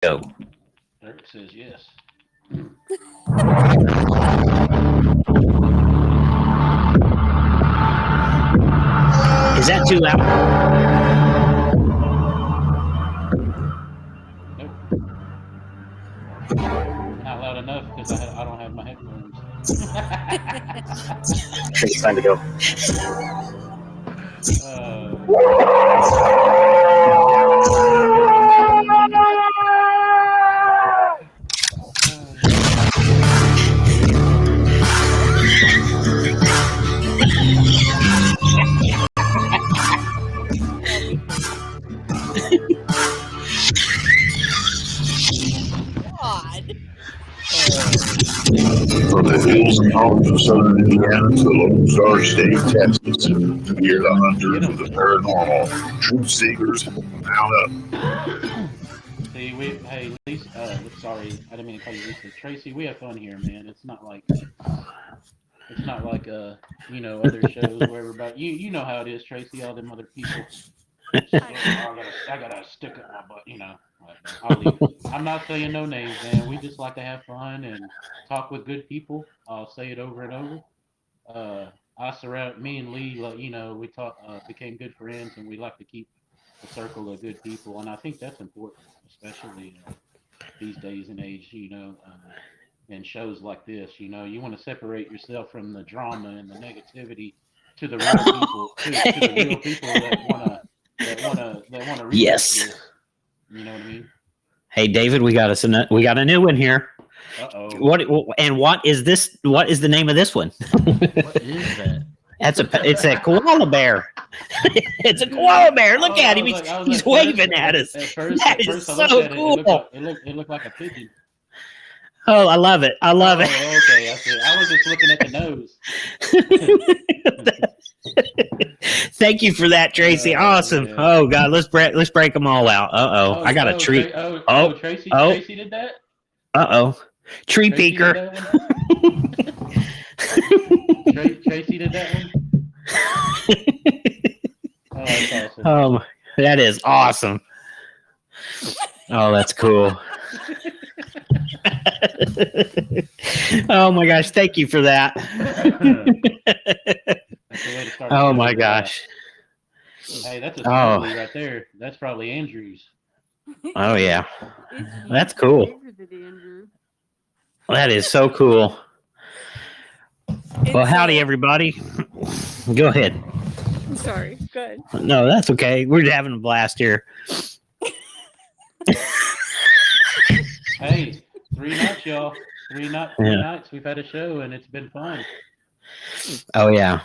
Go. Eric says yes. Is that too loud? Nope, not loud enough because I don't have my headphones. It's time to go. uh, That'll be funny. God. uh, From the hills and mountains of southern Indiana to the Lone Star State, Texas, we are the get hunters of them. the paranormal, truth seekers, mount up. See, hey, Lisa. Sorry, I didn't mean to call you Lisa. Tracy, we have fun here, man. It's not like other shows where everybody you know how it is, Tracy. All them other people. I Oh, know. I gotta stick up my butt. I'll leave it. I'm not saying no names, man. We just like to have fun and talk with good people. I'll say it over and over. I surround me and Lee. Like, we became good friends, and we like to keep a circle of good people, and I think that's important, especially these days and age. And shows like this. You want to separate yourself from the drama and the negativity to the real people, to the real people that wanna reach Yes. this. You know what I mean? Hey, David, we got a new one here. Uh oh. What and what is this? What is the name of this one? What is that? It's a koala bear. It's a koala bear. Look at him. I was He's at first waving at us. at first That at is first I looked so at it. It looked cool. like a pigeon. Oh, I love it. I love it. Oh, okay. I see. I was just looking at the nose. Thank you for that, Tracy. Oh Awesome. man. Oh God, let's break them all out. I got a treat. Oh, oh, Tracy did that. tree Tracy did peeker. that one. Tracy did that one. Oh, that's awesome. Oh, that is awesome. Oh, that's cool. Oh my gosh, thank you for that. That's the way to start a Oh show my with a laugh. gosh. Hey, that's a Oh, snuggly right there. That's probably Andrew's. oh yeah. It's That's usually cool. bigger than Andrew. That is so cool. Well, It's howdy everybody. Go ahead. sorry. Good. No, that's okay. We're having a blast here. Hey, 3 nights, y'all. Three Yeah. nights we've had a show and it's been fun. Oh yeah.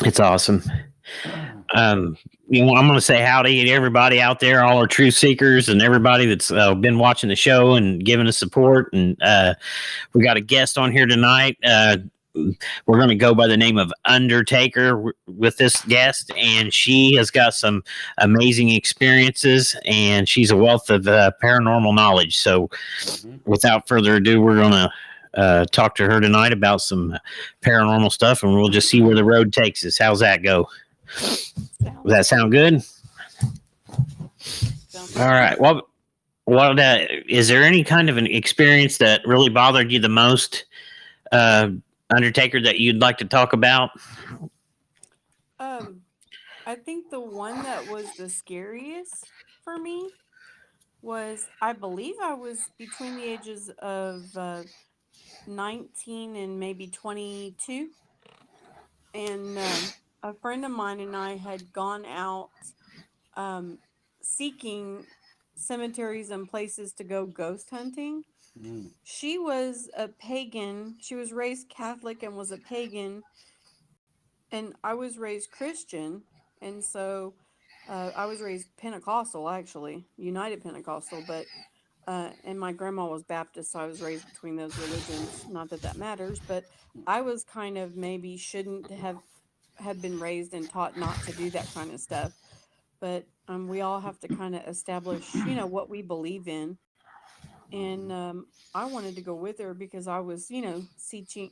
It's awesome. Um, I'm going to say howdy to everybody out there, all our truth seekers, and everybody that's been watching the show and giving us support. And we got a guest on here tonight. We're going to go by the name of Undertaker with this guest, and she has got some amazing experiences, and she's a wealth of paranormal knowledge. So, hmm without further ado, we're going to talk to her tonight about some paranormal stuff, and we'll just see where the road takes us. How's that go? Does Sounds that sound good? sounds All good. right. Well, what is there any kind of an experience that really bothered you the most, uh, Undertaker, that you'd like to talk about? Um, I think the one that was the scariest for me was I believe I was between the ages of 19 and maybe 22, and a friend of mine and I had gone out um, seeking cemeteries and places to go ghost hunting. Mm. She was a pagan. She was raised Catholic and was a pagan, and I was raised Christian, and so I was raised Pentecostal, actually United Pentecostal, but and my grandma was Baptist, so I was raised between those religions. Not that that matters, but I was kind of maybe shouldn't have been raised and taught not to do that kind of stuff. But we all have to kind of establish, what we believe in, and I wanted to go with her because I was, seeking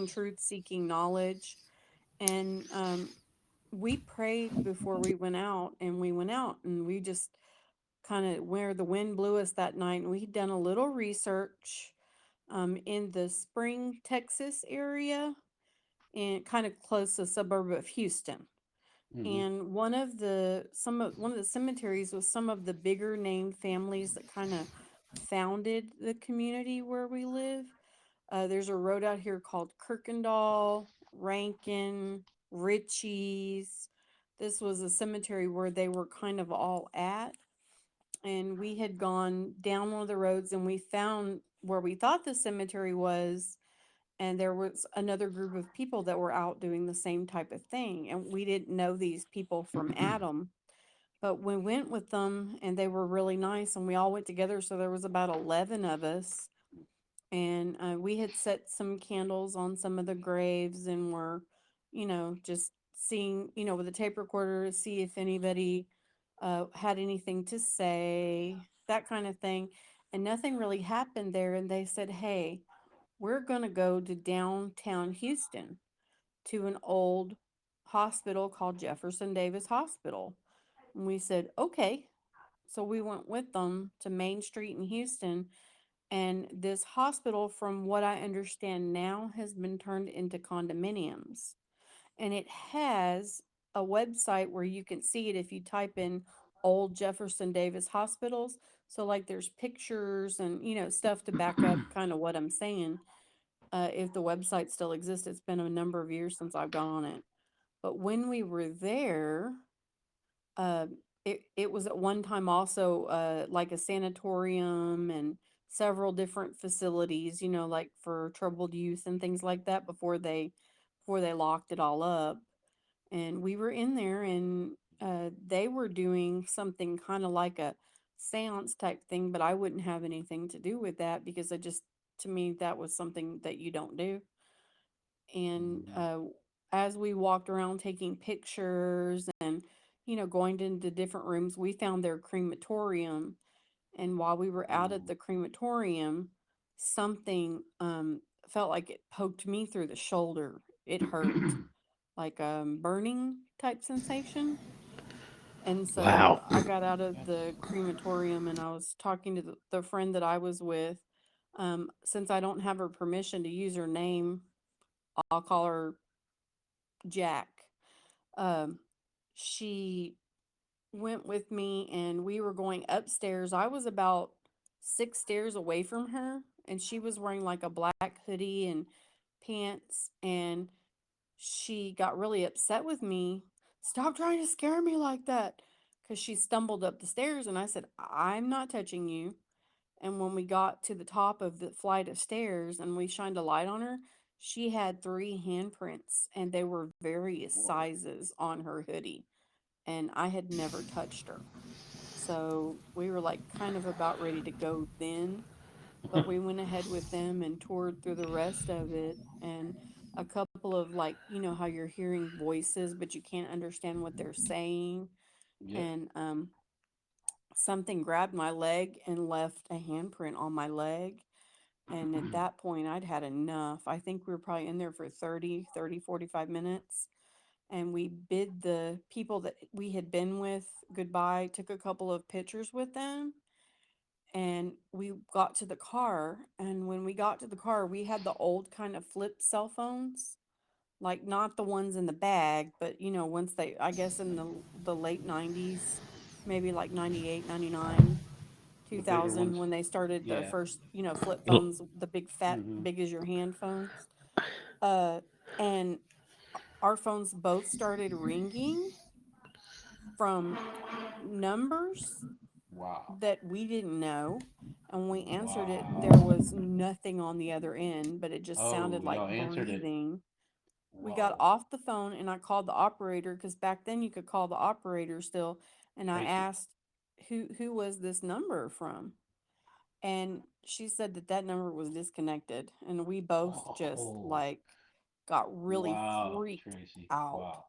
truth, seeking knowledge, and we prayed before we went out, and we went out and we just kind of where the wind blew us that night, and we'd done a little research in the Spring, Texas area, and kind of close to the suburb of Houston. Mm-hmm. And one of the cemeteries was some of the bigger named families that kind of founded the community where we live. There's a road out here called Kirkendall, Rankin, Ritchie's. This was a cemetery where they were kind of all at. And we had gone down one of the roads and we found where we thought the cemetery was. And there was another group of people that were out doing the same type of thing. And we didn't know these people from Adam. But we went with them and they were really nice. And we all went together. So there was about 11 of us, and we had set some candles on some of the graves and were, just seeing, with a tape recorder to see if anybody had anything to say, that kind of thing. And nothing really happened there. And they said, hey, we're going to go to downtown Houston to an old hospital called Jefferson Davis Hospital. And we said, okay. So we went with them to Main Street in Houston, and this hospital, from what I understand now, has been turned into condominiums. And it has a website where you can see it if you type in old Jefferson Davis hospitals. So, like, there's pictures and, stuff to back up kind of what I'm saying. If the website still exists, it's been a number of years since I've gone on it. But when we were there, uh, it was at one time also like a sanatorium and several different facilities, like for troubled youth and things like that before they locked it all up. And we were in there, and they were doing something kind of like a seance type thing, but I wouldn't have anything to do with that because to me, that was something that you don't do. And Mm-hmm. as we walked around taking pictures and going into different rooms, we found their crematorium. And while we were out at Ooh. the crematorium, something felt like it poked me through the shoulder. It hurt, like burning type sensation. And so Wow. I got out of Gotcha. the crematorium and I was talking to the friend that I was with. Since I don't have her permission to use her name, I'll call her Jack. Um, she went with me and we were going upstairs. I was about 6 stairs away from her, and she was wearing like a black hoodie and pants, and she got really upset with me. Stop trying to scare me like that. Because she stumbled up the stairs, and I said, I'm not touching you. And when we got to the top of the flight of stairs and we shined a light on her, she had three handprints and they were various Whoa. sizes on her hoodie. And I had never touched her. So we were like kind of about ready to go then, but we went ahead with them and toured through the rest of it. And a couple of, like, how you're hearing voices, but you can't understand what they're saying. Yep. And something grabbed my leg and left a handprint on my leg. And at that point, I'd had enough. I think we were probably in there for 45 minutes. And we bid the people that we had been with goodbye, took a couple of pictures with them, and we got to the car. And when we got to the car, we had the old kind of flip cell phones, like not the ones in the bag, but once they, I guess in the late 90s, maybe like 98, 99, The bigger 2000, ones. when they started the Yeah. first, flip phones, the big fat, Mm-hmm. big as your hand phones. Uh, and our phones both started ringing from numbers Wow. that we didn't know. And when we answered it, there Wow. was nothing on the other end, but it just Oh, sounded like y'all answered it. breathing. We got Whoa. off the phone and I called the operator, because back then you could call the operator still. And I Basic. asked who was this number from? And she said that number was disconnected. And we both just Oh. like got really Wow, freaked Tracy. out. Wow.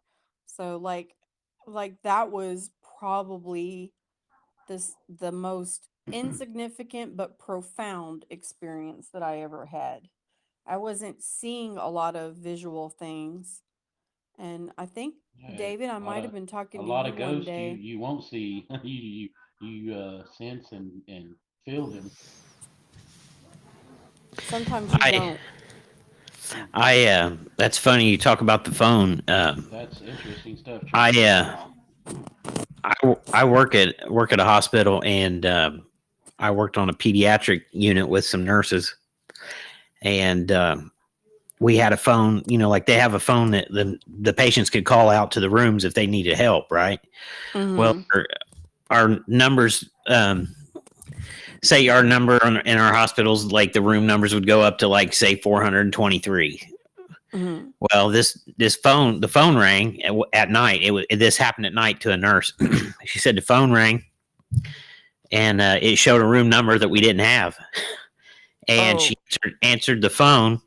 So like that was probably the most insignificant but profound experience that I ever had. I wasn't seeing a lot of visual things. And I think, Yeah, David, I might have been a talking to lot you of one ghosts you day. you won't see. You you sense and feel them. Sometimes you I don't. that's funny you talk about the phone. That's interesting stuff, I Tracy. I work at a hospital, and I worked on a pediatric unit with some nurses, and we had a phone. You know, like they have a phone that the patients could call out to the rooms if they needed help, right? Well, Mm-hmm. our numbers. Say our number in our hospitals, like the room numbers would go up to like say 423. Mm-hmm. Well, the phone rang at night. This happened at night to a nurse. She said the phone rang, and it showed a room number that we didn't have. And Oh, she answered the phone,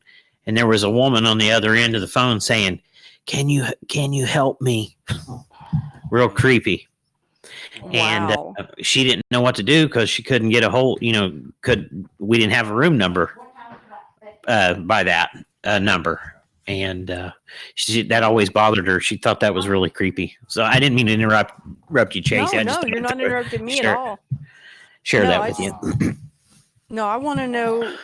and there was a woman on the other end of the phone saying, "Can you help me?" Real Man, creepy. And wow. she didn't know what to do because she couldn't get a hold. We didn't have a room number by that number. And that always bothered her. She thought that was really creepy. So I didn't mean to interrupt you, Chase. No, I just no, you're not interrupting me at share all. share No, that I with you. just no, I want to know.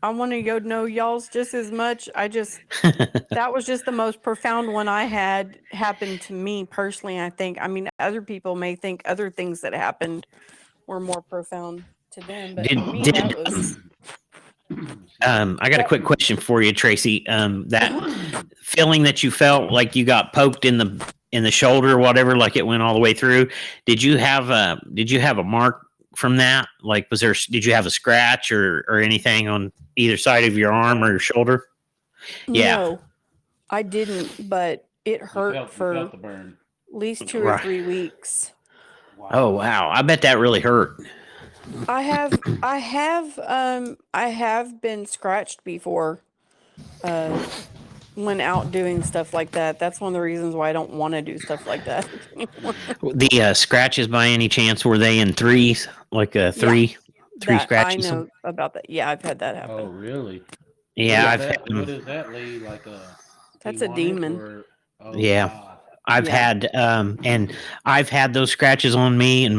I want to go know y'all's just as much. That was just the most profound one I had happened to me personally. I think. I mean, other people may think other things that happened were more profound to them, but did for me, that did was. I got a quick question for you, Tracy. That feeling that you felt like you got poked in the shoulder or whatever, like it went all the way through. Did you have a mark from that? Like, did you have a scratch or anything on either side of your arm or your shoulder? Yeah. No, I didn't, but it hurt you felt for the burn. at least 2 or Right. 3 weeks. Oh Wow. wow. I bet that really hurt. I have been scratched before, uh, when out doing stuff like that. That's one of the reasons why I don't want to do stuff like that anymore. The scratches by any chance were they in threes? Like Yeah, three that I scratches? know about that. Yeah, I've had that Oh, happen. really? What Yeah, is Yeah, I've had that? What them. is that, Lee? Like a that's a demonic demon. or? Oh Yeah. wow. I've Yeah. had and I've had those scratches on me and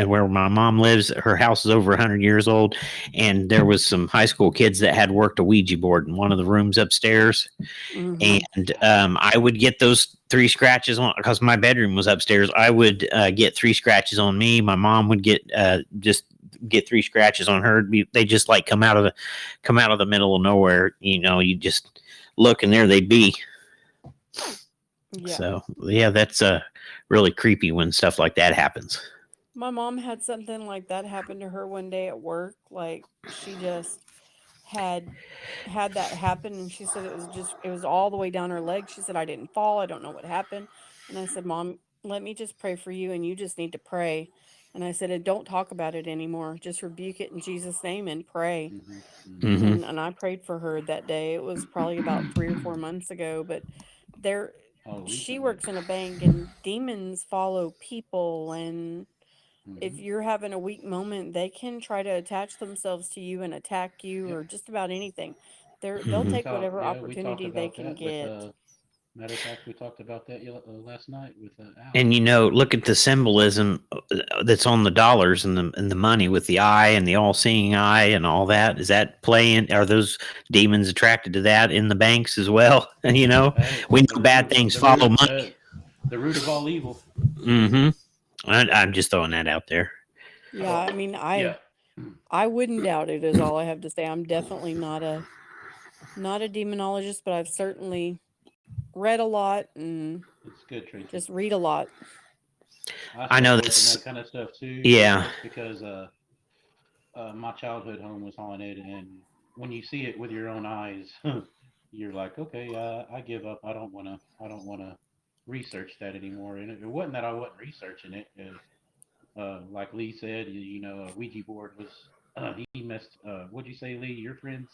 where my mom lives. Her house is over 100 years old, and there was some high school kids that had worked a Ouija board in one of the rooms upstairs, Mm-hmm. and I would get those three scratches on because my bedroom was upstairs. I would get three scratches on me. My mom would get three scratches on her. They just like come out of the middle of nowhere. You just look and there they'd be. Yeah. So yeah, that's really creepy when stuff like that happens. My mom had something like that happen to her one day at work. Like she just had that happen, and she said it was all the way down her leg. She said, I didn't fall. I don't know what happened. And I said, Mom, let me just pray for you, and you just need to pray. And I said, and don't talk about it anymore. Just rebuke it in Jesus' name and pray. Mhm. Mhm. Mm-hmm. And I prayed for her that day. It was probably about 3 or 4 months ago, but there Oh, she recently. works in a bank, and demons follow people, and if Mhm. you're having a weak moment, they can try to attach themselves to you and attack you Yep. or just about anything. They'll Mm-hmm. We take talked. whatever Yeah, we talked opportunity they about can that with. get. Matter of fact, we talked about that last night with Al. And look at the symbolism that's on the dollars and the money with the eye and the all-seeing eye and all that. Is that playing? Are those demons attracted to that in the banks as well? We know Hey, bad things the follow root, money. the root of all evil. Mm-hmm. I'm just throwing that out there. Yeah, Oh, I mean, yeah. I wouldn't doubt it is all I have to say. I'm definitely not a demonologist, but I've certainly read a lot and It's good, Tracy. just read a lot. I I stay know away from this. that kind of stuff too, pretty Yeah, much because my childhood home was haunted, and when you see it with your own eyes, you're like, okay, I give up. I don't wanna research that anymore. And it wasn't that I wasn't researching it. Like Lee said, a Ouija board was. He messed. What'd you say, Lee? Your friends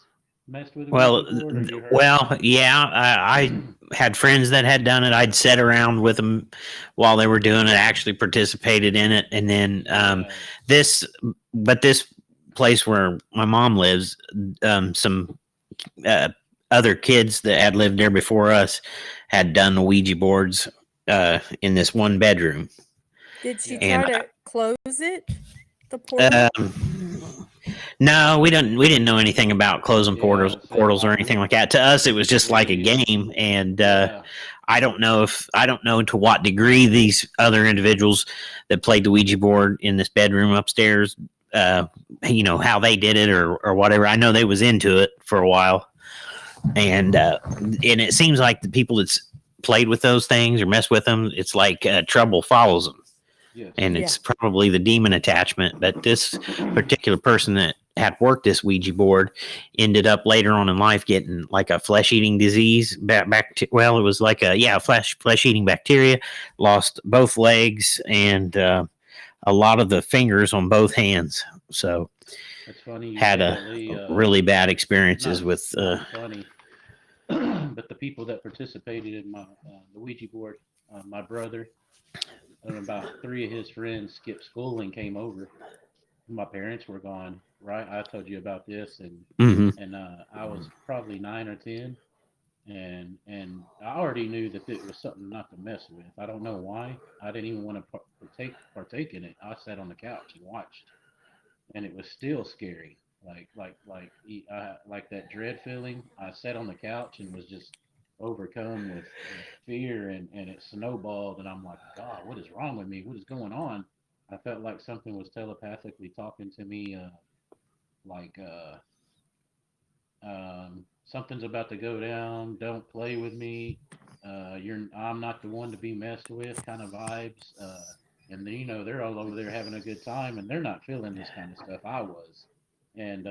messed with a Ouija well, board, or you heard? well, yeah. I had friends that had done it. I'd sat around with them while they were doing it. Actually participated in it, and then Yeah. this, but this place where my mom lives, some uh, other kids that had lived there before us had done the Ouija boards in this one bedroom, Did she Yeah. try and to close it? The portal? No, we didn't know anything about closing Yeah, I would say portals or anything like that. To us, it was just we like a didn't either. game, and Yeah, I don't know to what degree these other individuals that played the Ouija board in this bedroom upstairs, uh, how they did it or whatever. I know they was into it for a while, and it seems like the people that's played with those things or messed with them, it's like trouble follows them, yes. and Yeah. it's probably the demon attachment. But this particular person that had worked this Ouija board ended up later on in life getting like a flesh eating disease. Well, it was like flesh eating bacteria. Lost both legs and a lot of the fingers on both hands. So It's funny you had say a that, Lee. really bad experiences Not with. not funny, but the people that participated in my the Ouija board, my brother and about three of his friends skipped school and came over. My parents were gone. Right, I told you about this, and Mm-hmm. I was probably 9 or 10, and I already knew that it was something not to mess with. I don't know why. I didn't even want to partake in it. I sat on the couch and watched, and it was still scary. Like that dread feeling. I sat on the couch and was just overcome with fear, and it snowballed. And I'm like, God, what is wrong with me? What is going on? I felt like something was telepathically talking to me, like something's about to go down. Don't play with me. I'm not the one to be messed with, kind of vibes. And then, they're all over there having a good time, and they're not feeling this kind of stuff. I was, and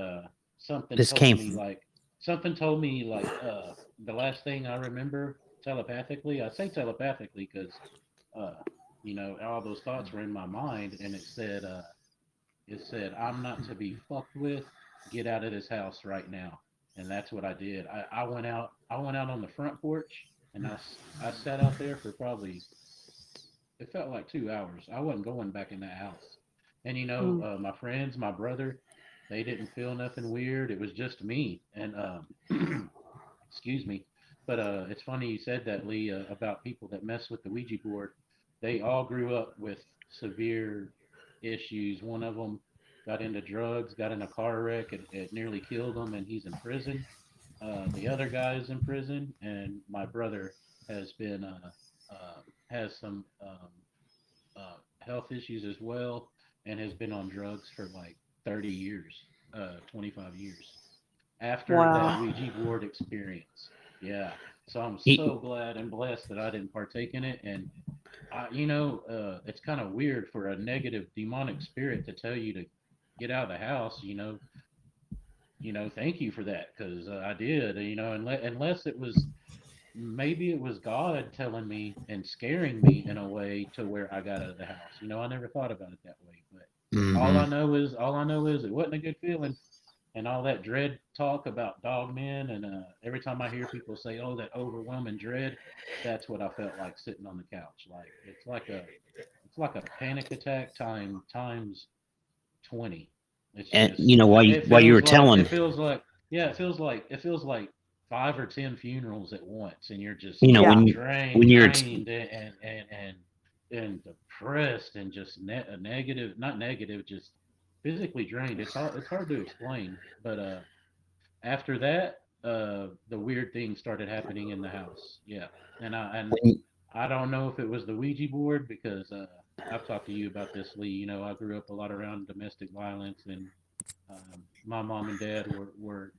something This told came. me like something told me like the last thing I remember telepathically. I say telepathically because uh, all those thoughts were in my mind, and it said, I'm not to be fucked with. Get out of this house right now. And that's what I did. I went out. I went out on the front porch, and I sat out there for probably, it felt like 2 hours. I wasn't going back in that house. And Mm. my friends, my brother, they didn't feel nothing weird. It was just me. And excuse me. But it's funny you said that, Lee, about people that mess with the Ouija board. They all grew up with severe issues. One of them got into drugs, got in a car wreck, it nearly killed him, and he's in prison. The other guy is in prison, and my brother has been has some health issues as well, and has been on drugs for like 30 years, 25 years after that Wow. Ouija board experience. Yeah. So I'm He, so glad and blessed that I didn't partake in it. And it's kind of weird for a negative demonic spirit to tell you to get out of the house. Thank you for that because I did. Unless it was, maybe it was God telling me and scaring me in a way to where I got out of the house. I never thought about it that way. But mm-hmm. all I know is it wasn't a good feeling, and all that dread talk about dog men, and every time I hear people say, "Oh, that overwhelming dread," that's what I felt like sitting on the couch. Like it's like a panic attack times 20. It's And just while you were telling, yeah, it feels like 5 or 10 funerals at once, and you're just Yeah. when you're drained and depressed and just negative, not negative, just physically drained. It's hard to explain, but after that, the weird things started happening in the house. Yeah, and when, I don't know if it was the Ouija board because I've talked to you about this, Lee. I grew up a lot around domestic violence, and my mom and dad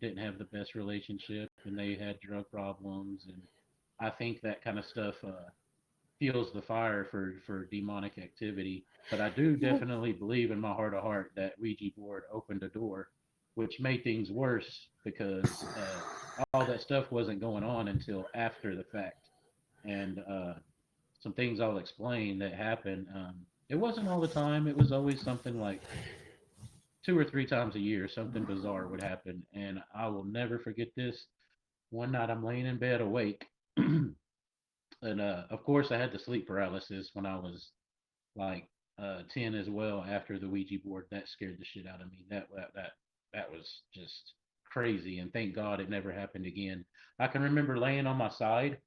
didn't have the best relationship, and they had drug problems, and I think that kind of stuff fuels the fire for demonic activity. But I do definitely believe in my heart of heart that Ouija board opened a door, which made things worse because all that stuff wasn't going on until after the fact, and some things I'll explain that happened. It wasn't all the time. It was always something like 2 or 3 times a year, something bizarre would happen, and I will never forget this. One night I'm laying in bed awake, and of course I had the sleep paralysis when I was like 10 as well. After the Ouija board, that scared the shit out of me. That was just crazy, and thank God it never happened again. I can remember laying on my side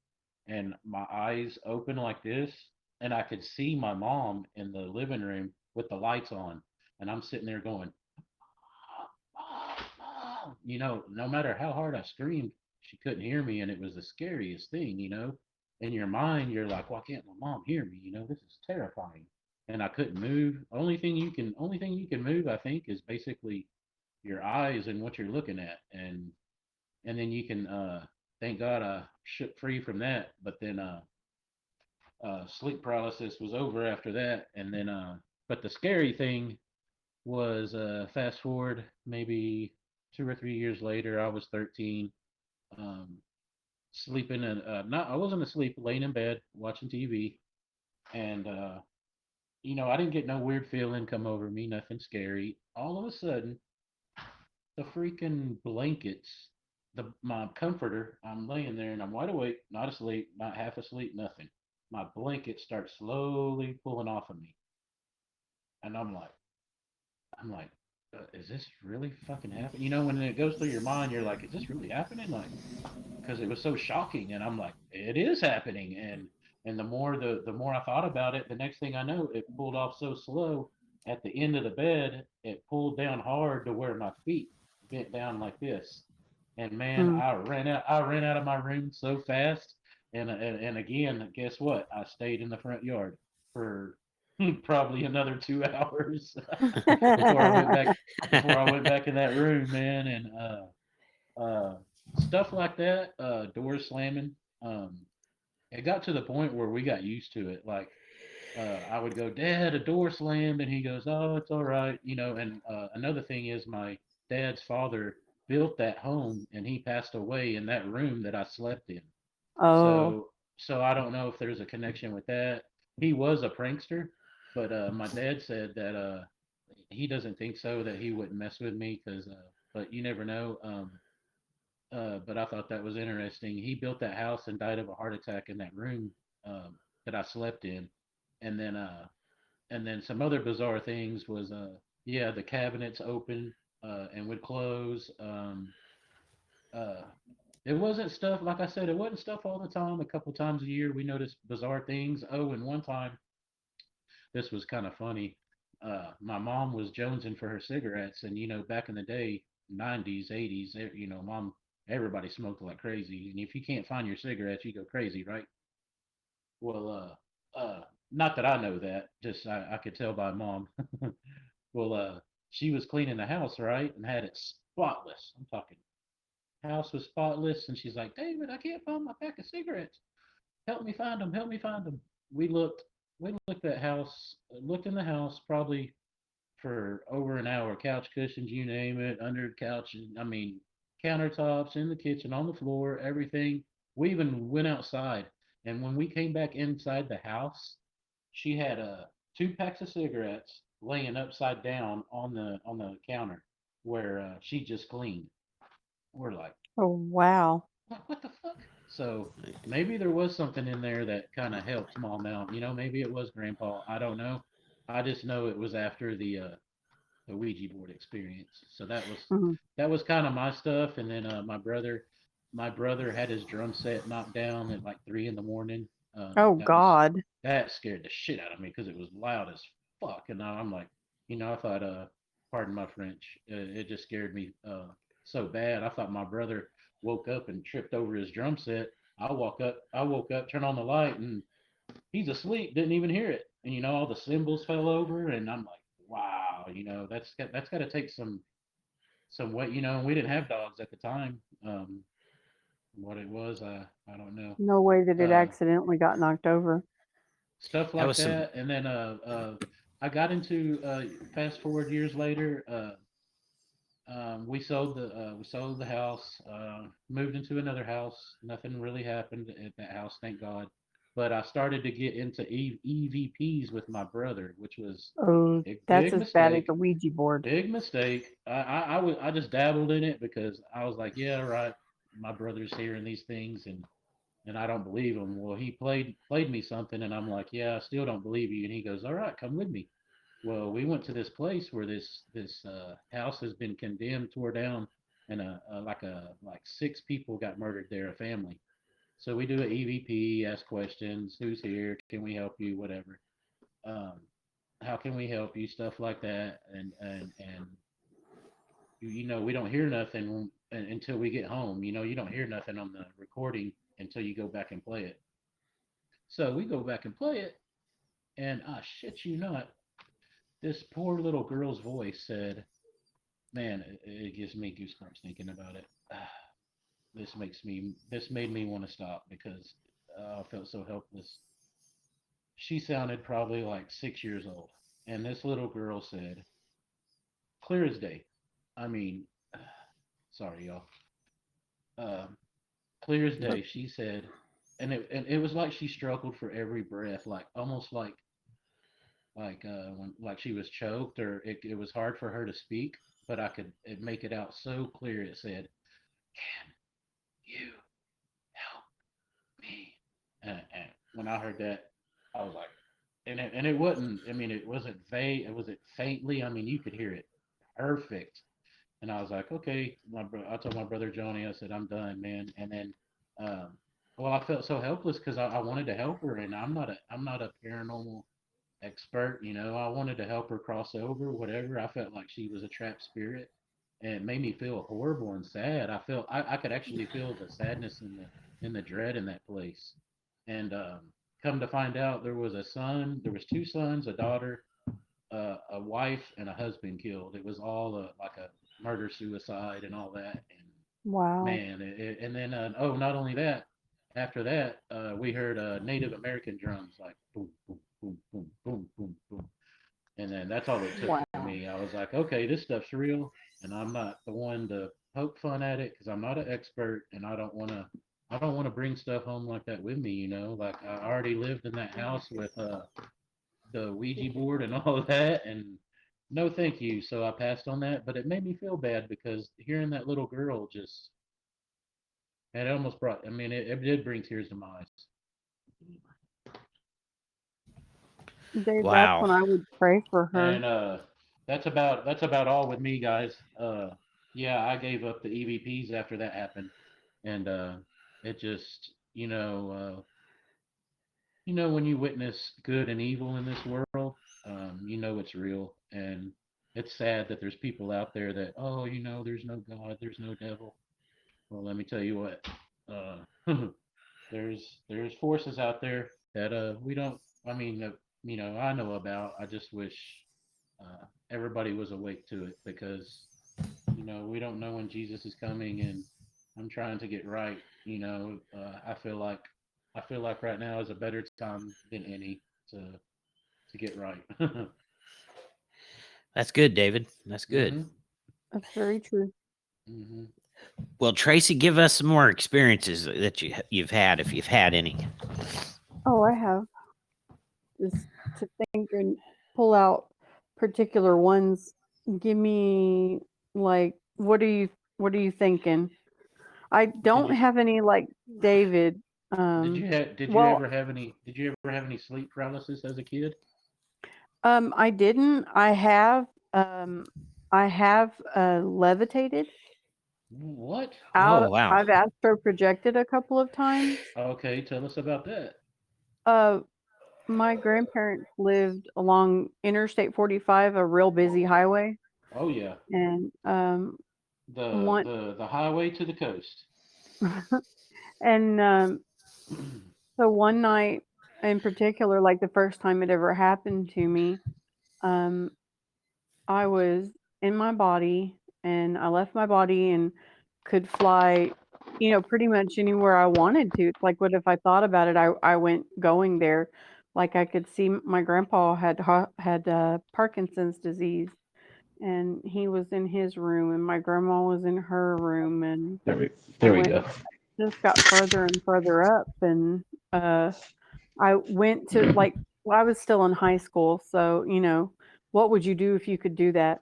and my eyes open like this, and I could see my mom in the living room with the lights on, and I'm sitting there going, no matter how hard I screamed, she couldn't hear me, and it was the scariest thing. In your mind, you're like, why can't my mom hear me? This is terrifying. And I couldn't move. Only thing you can move, I think, is basically your eyes and what you're looking at, and then you can thank God I shook free from that. But then sleep paralysis was over after that, and then but the scary thing was fast forward maybe 2 or 3 years later, I was 13, um, sleeping and not I wasn't asleep, laying in bed watching TV, and I didn't get no weird feeling come over me, nothing scary. All of a sudden, the freaking blankets, my comforter, I'm laying there and I'm wide awake, not asleep, not half asleep, nothing. My blanket starts slowly pulling off of me, and I'm like, is this really fucking happening? When it goes through your mind, you're like, is this really happening? Like, because it was so shocking, and I'm like, it is happening. And the more I thought about it, the next thing I know, it pulled off so slow. At the end of the bed, it pulled down hard to where my feet bent down like this. And man, Mm. I ran out of my room so fast. And again, guess what? I stayed in the front yard for probably another 2 hours before I went back before I went back in that room, man. And uh, stuff like that, doors slamming. Um, it got to the point where we got used to it. Like I would go, Dad, a door slammed, and he goes, oh, it's all right. And another thing is my dad's father built that home, and he passed away in that room that I slept in. Oh. So I don't know if there's a connection with that. He was a prankster, but my dad said that he doesn't think so, that he wouldn't mess with me because but you never know. But I thought that was interesting. He built that house and died of a heart attack in that room that I slept in, and then some other bizarre things was yeah, the cabinets open and would close. Uh, it wasn't stuff, like I said, it wasn't stuff all the time. A couple times a year we noticed bizarre things. Oh, and one time, this was kind of funny. My mom was jonesing for her cigarettes, and back in the day, 90s, 80s, mom, everybody smoked like crazy. And if you can't find your cigarettes, you go crazy, right? Well, not that I know that, just I could tell by mom. Well, she was cleaning the house, right, and had it spotless. I'm talking house was spotless, and she's like, David, I can't find my pack of cigarettes. Help me find them. Help me find them. We looked. We looked at house. Looked in the house probably for over an hour. Couch cushions, you name it, under the couch. I mean, countertops, in the kitchen, on the floor, everything. We even went outside, and when we came back inside the house, she had 2 packs of cigarettes laying upside down on the counter where she just cleaned. We're like, Oh, wow. what the fuck? So maybe there was something in there that kind of helped mom out. Maybe it was grandpa. I don't know. I just know it was after the Ouija board experience. So that was Mhm. that was kind of my stuff. And then my brother had his drum set knocked down at like 3 in the morning. Oh, That was God. that scared the shit out of me because it was loud as fuck. And now I'm like, I thought, pardon my French, it just scared me so bad. I thought my brother woke up and tripped over his drum set. I woke up, turned on the light, and he's asleep, didn't even hear it. And all the cymbals fell over, and I'm like, wow, that's got to take some weight. And we didn't have dogs at the time. What it was, I don't know. No way that it Uh, accidentally got knocked over. Stuff That like was some. that. And then I got into fast forward years later. We sold the house, moved into another house. Nothing really happened at that house, thank God. But I started to get into EVPs with my brother, which was Oh, a that's big as bad as mistake. the Ouija board. Big mistake. I just dabbled in it because I was like, yeah, right. My brother's hearing these things, and I don't believe him. Well, he played me something, and I'm like, yeah, I still don't believe you. And he goes, all right, come with me. Well, we went to this place where this house has been condemned, tore down, and like 6 people got murdered there, a family. So we do an EVP, ask questions, who's here, can we help you, whatever. Um, how can we help you, stuff like that, and we don't hear nothing until we get home. You don't hear nothing on the recording until you go back and play it. So we go back and play it, and I shit you not, this poor little girl's voice said, "Man, it gives me goosebumps thinking about it. This made me want to stop because I felt so helpless." She sounded probably like 6 years old, and this little girl said, clear as day. I mean, sorry y'all. Um, Clear as day. She said, and it was like she struggled for every breath, like almost like when like she was choked, or it was hard for her to speak, but I could make it out so clear. It said, "Can you help me?" And when I heard that, I was like, and it wasn't. I mean, it wasn't vague. It wasn't faintly. I mean, you could hear it perfect. And I was like, okay. I told my brother Johnny, I said, I'm done, man. And then, um, well, I felt so helpless because I wanted to help her, and I'm not a paranormal expert. I wanted to help her cross over, whatever. I felt like she was a trapped spirit, and it made me feel horrible and sad. I could actually feel the sadness and the dread in that place. And come to find out, there was two sons, a daughter, a wife, and a husband killed. It was all like a murder suicide and all that. And Wow. man, and then oh, not only that, after that, we heard Native American drums like boom, boom, boom, boom, boom, boom, boom, and then that's all it took for Wow. me. I was like, okay, this stuff's real, and I'm not the one to poke fun at it because I'm not an expert, and I don't want to. I don't want to bring stuff home like that with me, Like I already lived in that house with the Ouija board and all of that, and no, thank you. So I passed on that, but it made me feel bad because hearing that little girl just, and it almost brought. I mean, it did bring tears to my eyes. Dave, that's Wow. when I would pray for her. And that's about all with me, guys. Yeah, I gave up the EVPs after that happened, and it just, when you witness good and evil in this world, it's real, and it's sad that there's people out there that, oh, there's no God, there's no devil. Well, let me tell you what, uh, there's forces out there that we don't. I mean, I know about. I just wish everybody was awake to it because we don't know when Jesus is coming, and I'm trying to get right. I feel like right now is a better time than any to get right. That's good, David. That's good. Mhm. That's very true. Mhm. Well, Tracy, give us some more experiences that you've had, if you've had any. Oh, I have just to think and pull out particular ones. Give me like what are you thinking? I Did don't you have any like David. Um did you well, ever have any sleep paralysis as a kid? I didn't. Um I have levitated What? Oh, out. wow. I've astro projected a couple of times. Okay, tell us about that. Uh my grandparents lived along Interstate 45, a real busy highway, Oh yeah, and the one the the highway to the coast. and so one night in particular, like the first time it ever happened to me, um, I was in my body and I left my body and could fly, pretty much anywhere I wanted to. It's like, what if I thought about it? I went going there. Like I could see my grandpa had Parkinson's disease, and he was in his room, and my grandma was in her room, and There we I there we went go. just got further and further up, and uh, I went to like well, I was still in high school, so what would you do if you could do that?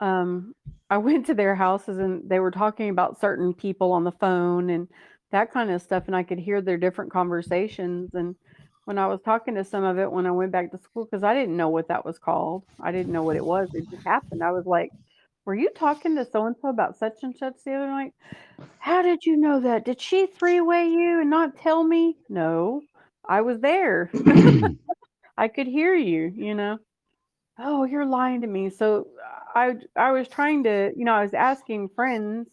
Um, I went to their houses and they were talking about certain people on the phone and that kind of stuff, and I could hear their different conversations. And when I was talking to some of it when I went back to school, because I didn't know what that was called, I didn't know what it was. It just happened. I was like, "Were you talking to so and so about such and such the other night? How did you know that? Did she three-way you and not tell me?" No, I was there. I could hear you, Oh, you're lying to me. So I was trying to, I was asking friends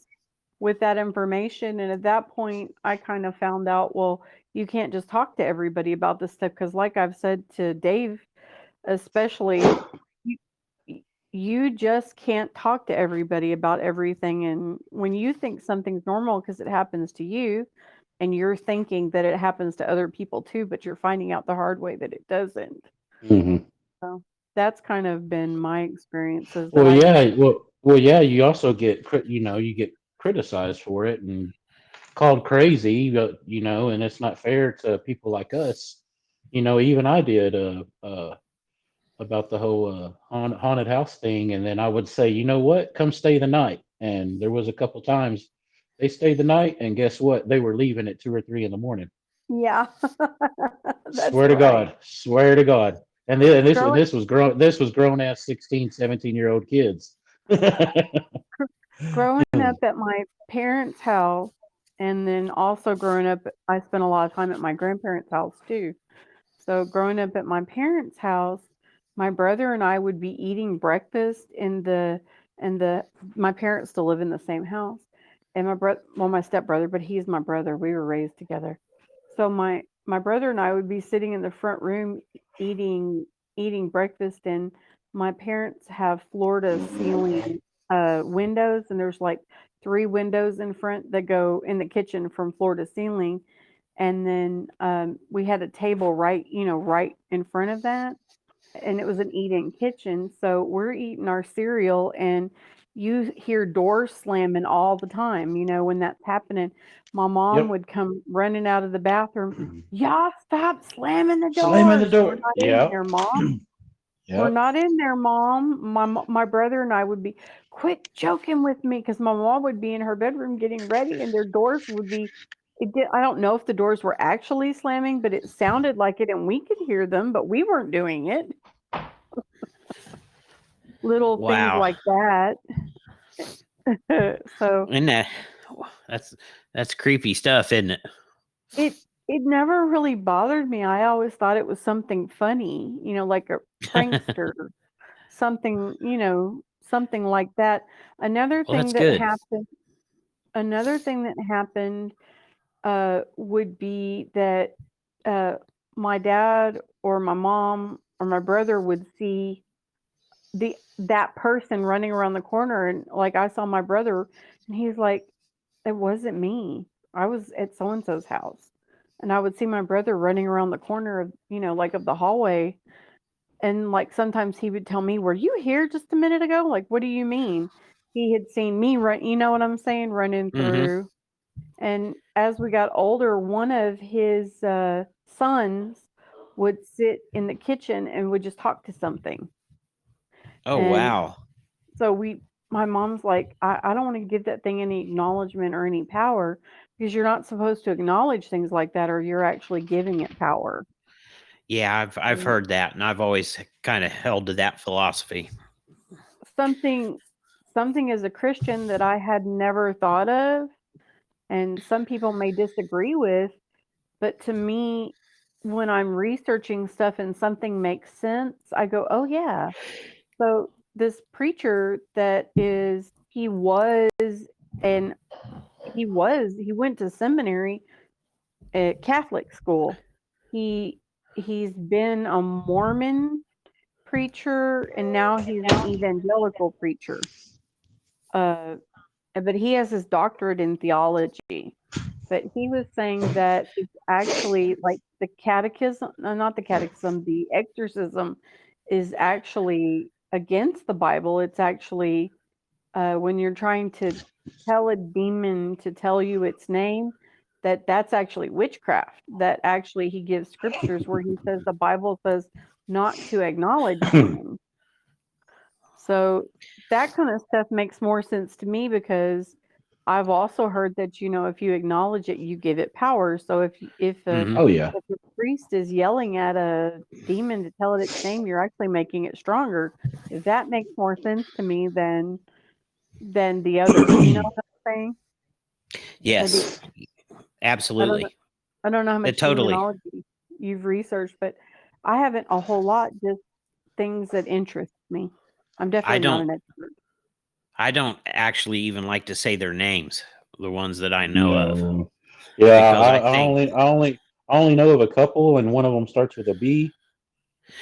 with that information, and at that point I kind of found out, well, you can't just talk to everybody about this stuff because like I've said to Dave especially, you you just can't talk to everybody about everything, and when you think something's normal because it happens to you and you're thinking that it happens to other people too, but you're finding out the hard way that it doesn't. Hmm. So that's kind of been my experiences that Well, I just yeah. Yeah. You also get, you get criticized for it and called crazy, but and it's not fair to people like us. Even I did about the whole haunted house thing, and then I would say, you know what, come stay the night. And there was a couple times they stayed the night, and guess what? They were leaving at 2 or 3 in the morning. yeah. That's Swear to right. God, swear to God. And Growing this was grown ass 16, 17-year-old kids. growing up at my parents' house, and then also growing up, I spent a lot of time at my grandparents' house too. So growing up at my parents' house, my brother and I would be eating breakfast in the my parents still live in the same house. And my stepbrother, but he's my brother. We were raised together. So my brother and I would be sitting in the front room eating eating breakfast, and my parents have floor to ceiling windows, and there's like three windows in front that go in the kitchen from floor to ceiling, and then we had a table right in front of that, and it was an eat-in kitchen. So we're eating our cereal, and you hear doors slamming all the time. When that's happening, my mom Yep. would come running out of the bathroom. Y'all stop slamming the Slamming the doors. We're door. not in Yep. there, Mom. We're Yep. not in there, Mom. My brother and I would be, quit joking with me, because my mom would be in her bedroom getting ready, and their doors would be. I don't know if the doors were actually slamming, but it sounded like it, and we could hear them, but we weren't doing it. Little things Wow. like that. So And that's that's creepy stuff, isn't it? it it never really bothered me. I always thought it was something funny, like a prankster, something like that. Another Well, thing that's that good. happened Another thing that happened would be that uh, my dad or my mom or my brother would see that person running around the corner, and like I saw my brother, and he's like, it wasn't me. I was at so and so's house, and I would see my brother running around the corner of like of the hallway, and like sometimes he would tell me, were you here just a minute ago? Like, what do you mean? He had seen me run, you know what I'm saying, running Mm-hmm. through. And as we got older, one of his sons would sit in the kitchen and would just talk to something. Oh And wow. so my mom's like, I don't want to give that thing any acknowledgement or any power, because you're not supposed to acknowledge things like that, or you're actually giving it power. Yeah, I've And heard that, and I've always kind of held to that philosophy. something something as a Christian that I had never thought of, and some people may disagree with, but to me, when I'm researching stuff and something makes sense, I go, oh, yeah. So this preacher and he went to seminary at Catholic school. He's been a Mormon preacher, and now he's an evangelical preacher. Uh, but he has his doctorate in theology. But he was saying that it's actually like the catechism, no, not the catechism, the exorcism is actually against the Bible. It's actually when you're trying to tell a demon to tell you its name, that's actually witchcraft. That actually he gives scriptures where he says the Bible says not to acknowledge demons. So that kind of stuff makes more sense to me, because I've also heard that if you acknowledge it, you give it power. So Mm-hmm. Oh yeah. if a priest is yelling at a demon to tell it its name, you're actually making it stronger. That makes more sense to me than the others. You know what I'm saying? I do. Yes, I don't know. absolutely. I don't know how much Totally. demonology you've researched, but I haven't a whole lot. Just things that interest me. I'm I definitely not don't an expert. I don't actually even like to say their names, the ones that I know of, No. Yeah, because I I think only know of a couple, and one of them starts with a B,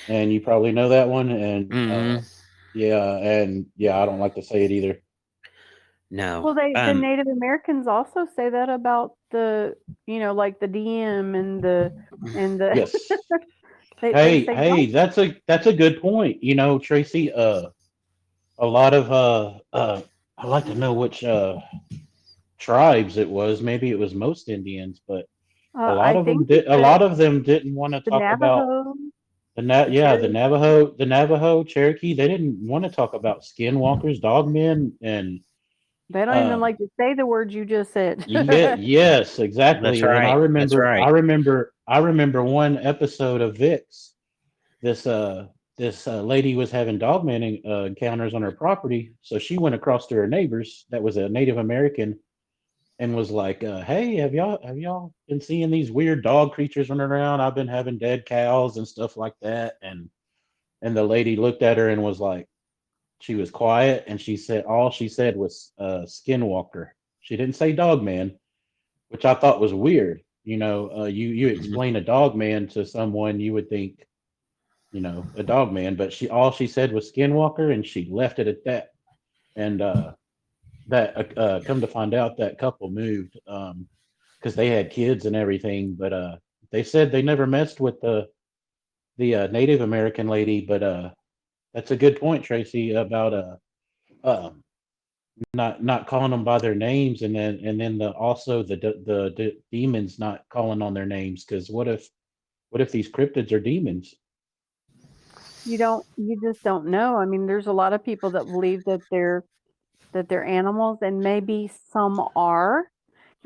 and you probably know that one. And mhm, yeah, I don't like to say it either. no. Well, the Native Americans also say that about the, like the DM and the Yes. they Hey, say hey, dog. that's a good point. Tracy, a lot of I'd like to know which tribes it was. Maybe it was most Indians, but I think it's a lot of them didn't want to the talk about Navajo, the the Cherokee. Navajo, Cherokee. They didn't want to talk about skinwalkers, dogmen, and They don't even um, like to say the words you just said. yes, That's exactly. And right. That's right. I remember one episode of Vix. This lady was having dogman encounters on her property, so she went across to her neighbors that was a Native American and was like, "Hey, have y'all been seeing these weird dog creatures running around? I've been having dead cows and stuff like that." And the lady looked at her and was like, she was quiet, and she said all she said was skinwalker. She didn't say dogman, which I thought was weird. You Mhm. explain a dogman to someone, you would think a dog man, but she said was Skinwalker, and she left it at that. And that come to find out, that couple moved because they had kids and everything, but they said they never messed with the Native American lady. But that's a good point, Tracy, about um not calling them by their names, and then also the demons not calling on their names, because what if these cryptids are demons? You just don't know. I mean, there's a lot of people that believe that they're animals, and maybe some are,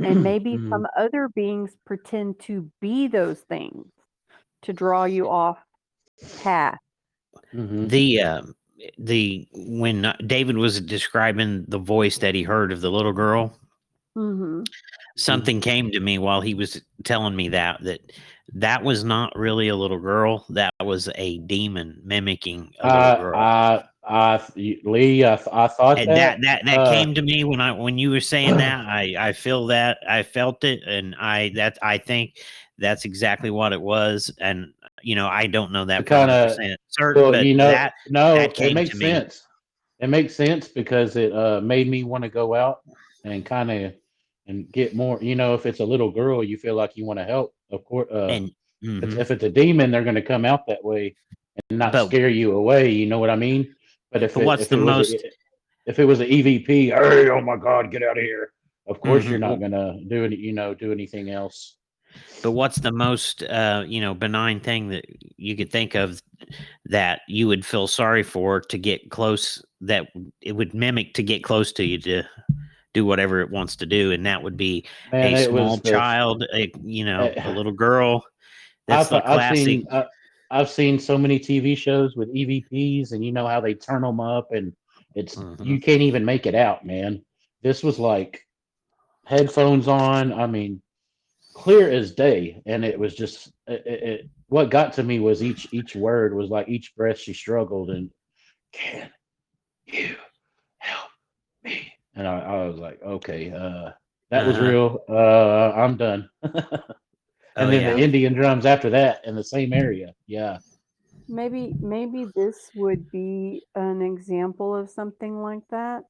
and maybe Mhm, some other beings pretend to be those things to draw you off path. mhm, The when David was describing the voice that he heard of the little girl, Mhm. mhm. something came to me while he was telling me that was not really a little girl. That was a demon mimicking a little girl. Lee, I thought And that. that came to me when you were saying that. I feel that I felt it, and I think that's exactly what it was. And I don't know to that for kind of, 100% certain, well, but that no, it came to makes me. sense. It makes sense because it made me want to go out and kind of and get more. If it's a little girl, you feel like you want to help. Of course, And hmm if it's a demon, they're going to come out that way and not but scare you away. You know what I mean? But but what's the most if it was an EVP, hey, oh my God, get out of here. Of course, you're not well, gonna do anything else. but what's the most benign thing that you could think of that you would feel sorry for to get close, that it would mimic to get close to you to do whatever it wants to do, and that would be Man, a it small was the child, a uh, little girl. That's I've the I've classic. seen I've seen so many TV shows with EVPs, and you know how they turn them up, and Mhm. you can't even make it out, man. This was like headphones on. I mean, clear as day, and it was just what got to me was each word was like each breath she struggled, and can you help me? And I was like, okay, that was Uh-huh. real. I'm done. Oh And then the yeah. Indian drums after that in the same area. Yeah. Maybe this would be an example of something like that,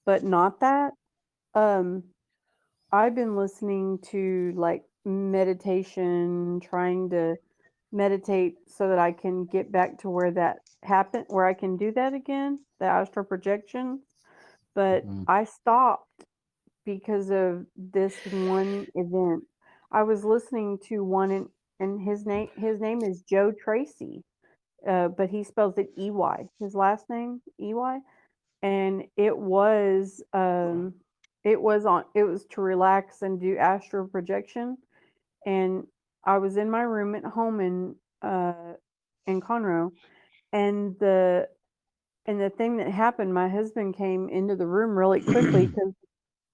but not that. Um, I've been listening to like meditation, trying to meditate so that I can get back to where that happened, where I can do that again, the astral projection. But Mhm. I stopped because of this one event. I was listening to one, and his name is Joe Tracy, but he spells it EY. His last name EY, and it was to relax and do astral projection. And I was in my room at home in Conroe, and the thing that happened, my husband came into the room really quickly because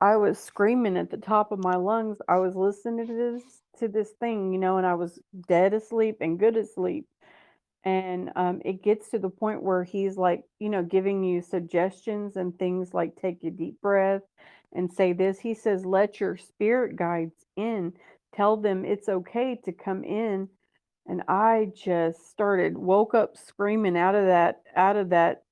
I was screaming at the top of my lungs. I was listening to this thing, and I was dead asleep and good asleep. And it gets to the point where he's like, giving you suggestions and things like take a deep breath and say this. He says, let your spirit guides in, tell them it's okay to come in. And I just woke up screaming out of that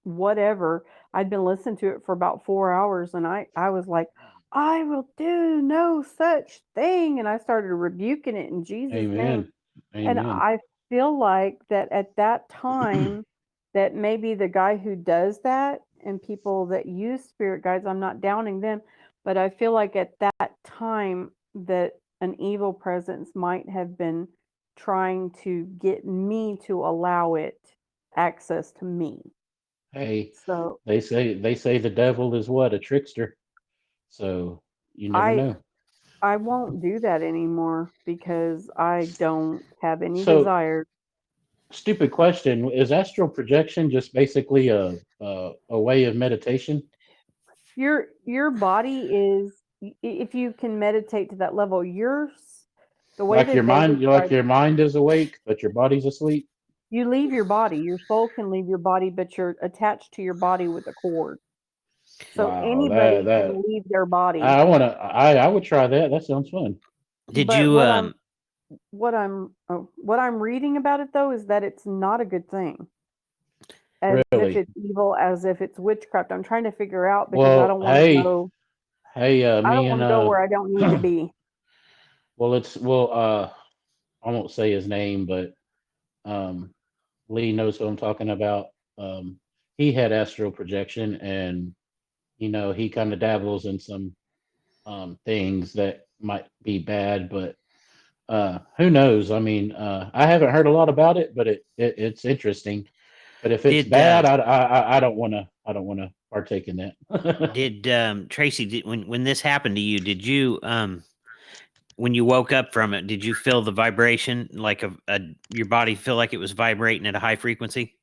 whatever. I'd been listening to it for about 4 hours, and I was like, I will do no such thing. And I started rebuking it in Jesus' name. Amen. And Amen. I feel like that at that time, that maybe the guy who does that and people that use spirit guides, I'm not downing them, but I feel like at that time that an evil presence might have been trying to get me to allow it access to me. Hey, So they say the devil is what? A trickster. So you never I know. I won't do that anymore because I don't have any So desire. stupid question. Is astral projection just basically a way of meditation? Your body is if you can meditate to that level, the way Like your that they mind, like describe, your mind is awake, but your body's asleep? you leave your body. Your soul can leave your body, but you're attached to your body with a cord. So Wow, anybody can leave their body. I would try that. That sounds fun. Did But you what I'm reading about it though is that it's not a good thing. As if Really? it's evil, as if it's witchcraft. I'm trying to figure out because I Well, don't want to hey, go. hey, I don't me want and to go where I don't need to be. I won't say his name, but um Lee knows who I'm talking about. Um he had astral projection, and he kind of dabbles in some things that might be bad, but who knows? I mean, I haven't heard a lot about it, but it's interesting. But if it's did bad, I don't want to. I don't want to partake in that. did Tracy, when this happened to you, did you when you woke up from it, did you feel the vibration like your body feel like it was vibrating at a high frequency?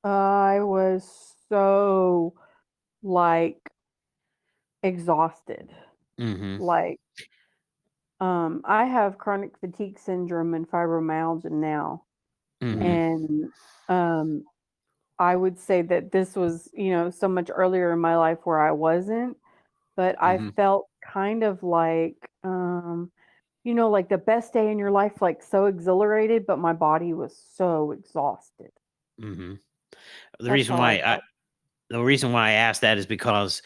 I was so like exhausted. Mm-hmm. Like I have chronic fatigue syndrome and fibromyalgia now. Mm-hmm. And um I would say that this was, so much earlier in my life where I wasn't, but I Mm-hmm. felt kind of like like the best day in your life, like so exhilarated, but my body was so exhausted. Mm-hmm. The That's reason how I why I felt. the reason why I asked that is because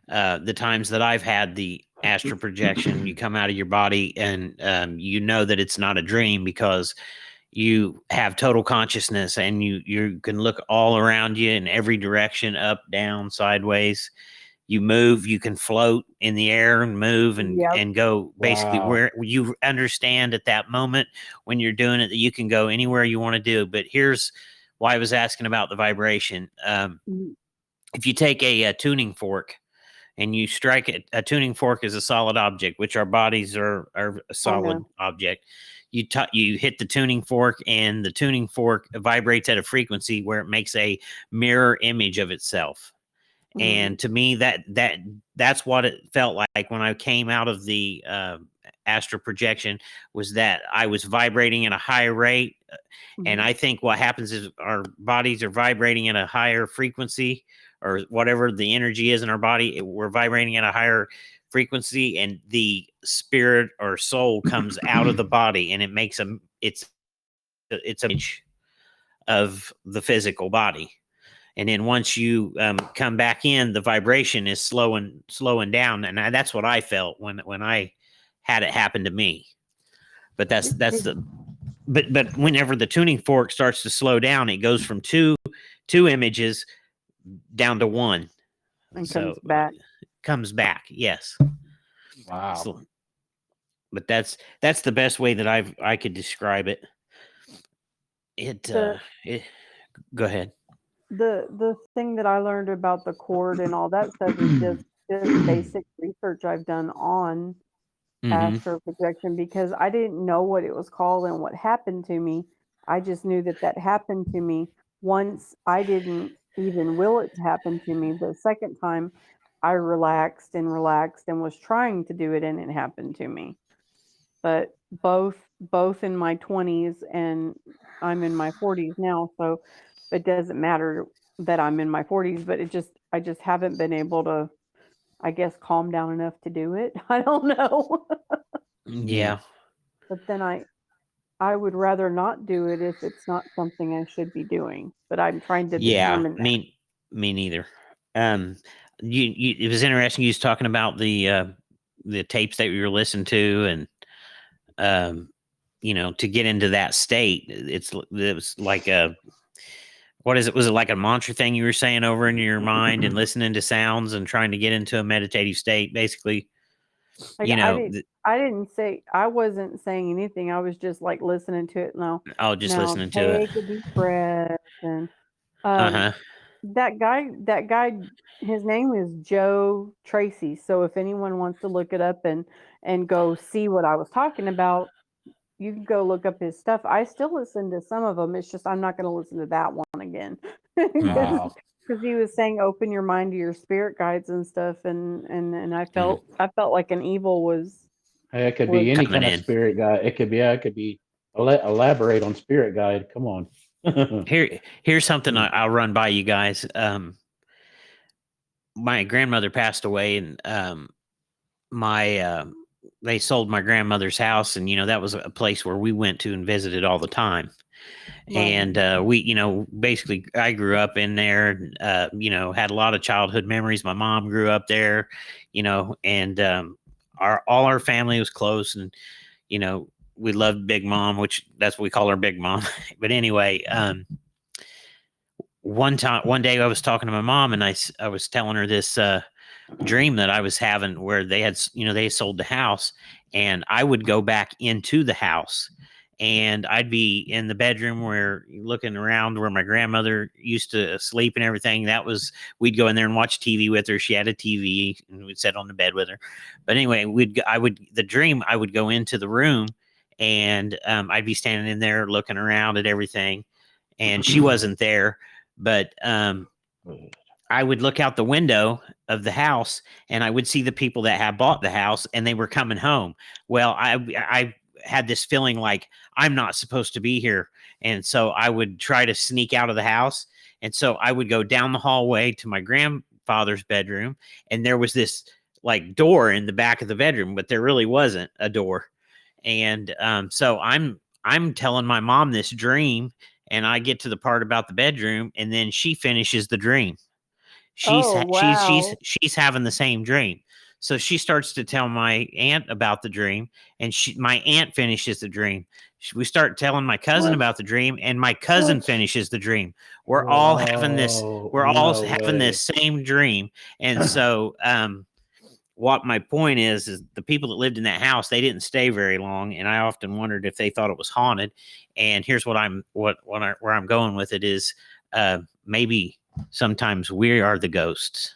the times that I've had the astral projection, you come out of your body and you know that it's not a dream because you have total consciousness and you can look all around you in every direction, up, down, sideways. You move, you can float in the air and move Yep. and go basically Wow. where you understand at that moment when you're doing it that you can go anywhere you want to do. But here's why I was asking about the vibration. Mm, If you take a tuning fork and you strike it, a tuning fork is a solid object, which our bodies are a I solid know. object. You hit the tuning fork, and the tuning fork vibrates at a frequency where it makes a mirror image of itself. Mhm. And to me, that's what it felt like when I came out of the astral projection, was that I was vibrating at a high rate. And Mhm. I think what happens is our bodies are vibrating at a higher frequency, or whatever the energy is in our body, we're vibrating at a higher frequency, and the spirit or soul comes out of the body, and it makes it's a image of the physical body. And then once you come back in, the vibration is slowing down, and that's what I felt when I had it happen to me. But It, that's it the but whenever the tuning fork starts to slow down, it goes from two images down to one. and So comes back. comes back, yes. Wow. So, but that's the best way that I could describe it. The It Go ahead. the thing that I learned about the cord and all that stuff is just basic research I've done on Mm-hmm. astral projection because I didn't know what it was called and what happened to me. I just knew that that happened to me. Once I didn't even will it to happen to me. The second time I relaxed and was trying to do it and it happened to me. But both in my 20s, and I'm in my 40s now, so it doesn't matter that I'm in my 40s, but I just haven't been able to, I guess, calm down enough to do it. I don't know. Yeah. But then I would rather not do it if it's not something I should be doing. But I'm trying to Yeah. determine that. Me neither. Um, it was interesting. You was talking about the tapes that you were listening to, and to get into that state, it was like a what is it? Was it like a mantra thing you were saying over in your mind and listening to sounds and trying to get into a meditative state, basically? Like I didn't say, I wasn't saying anything. I was just like listening to it. Just Now listening to it. take a deep breath. And Uh um huh. that guy, his name is Joe Tracy. So if anyone wants to look it up and go see what I was talking about, you can go look up his stuff. I still listen to some of them. It's just I'm not going to listen to that one again because Wow. he was saying open your mind to your spirit guides and stuff, and I Mm. felt like an evil Hey, it could was be any Coming kind of in spirit guide. It could be elaborate on spirit guide. Come on. here's something I'll run by you guys. My grandmother passed away, and my they sold my grandmother's house, and that was a place where we went to and visited all the time. right. And we basically I grew up in there. Had a lot of childhood memories. My mom grew up there, and all our family was close, and we loved Big Mom, which that's what we call her, Big Mom. But anyway, one day I was talking to my mom, and I was telling her this dream that I was having, where they sold the house, and I would go back into the house, and I'd be in the bedroom where looking around where my grandmother used to sleep and everything. We'd go in there and watch TV with her. She had a TV, and we'd sit on the bed with her. But anyway, I would go into the room, and I'd be standing in there looking around at everything, and she wasn't there. But I would look out the window of the house, and I would see the people that had bought the house, and they were coming home. Well, I had this feeling like I'm not supposed to be here. And so I would try to sneak out of the house. And so I would go down the hallway to my grandfather's bedroom, and there was this like door in the back of the bedroom, but there really wasn't a door. And so I'm telling my mom this dream, and I get to the part about the bedroom, and then she finishes the dream. Oh, wow. She's having the same dream. So she starts to tell my aunt about the dream, and my aunt finishes the dream. We start telling my cousin What? about the dream, and my cousin What? finishes the dream. We're all having this. Whoa! We're all No having this way. same dream, and so what my point is the people that lived in that house, they didn't stay very long, and I often wondered if they thought it was haunted. And here's where I'm going with it is maybe sometimes we are the ghosts,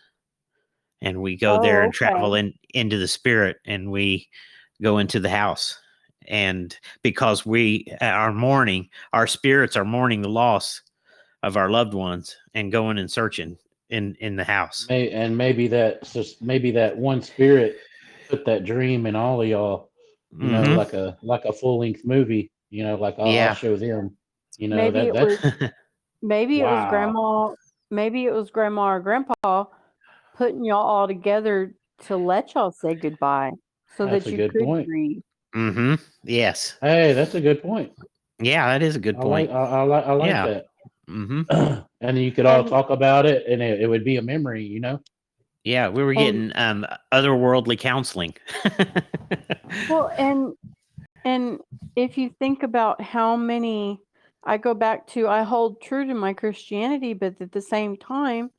and we go there and Oh, travel okay. into the spirit, and we go into the house. And because we are mourning, our spirits are mourning the loss of our loved ones, and going and searching in the house. Maybe that one spirit put that dream in all of y'all. Mm-hmm. Like a full length movie. Like I'll Yeah. show them. Maybe it was That's maybe it was wow. grandma or grandpa putting y'all all together to let y'all say goodbye so That's that a you good could point. grieve. Mm-hmm. Yes. Hey, that's a good point. Yeah, that is a good point. I like Yeah. that. Mm-hmm. And you could all And talk about it, and it would be a memory. Yeah, we were and getting otherworldly counseling. well and if you think about how many, I go back to, I hold true to my Christianity, but at the same time,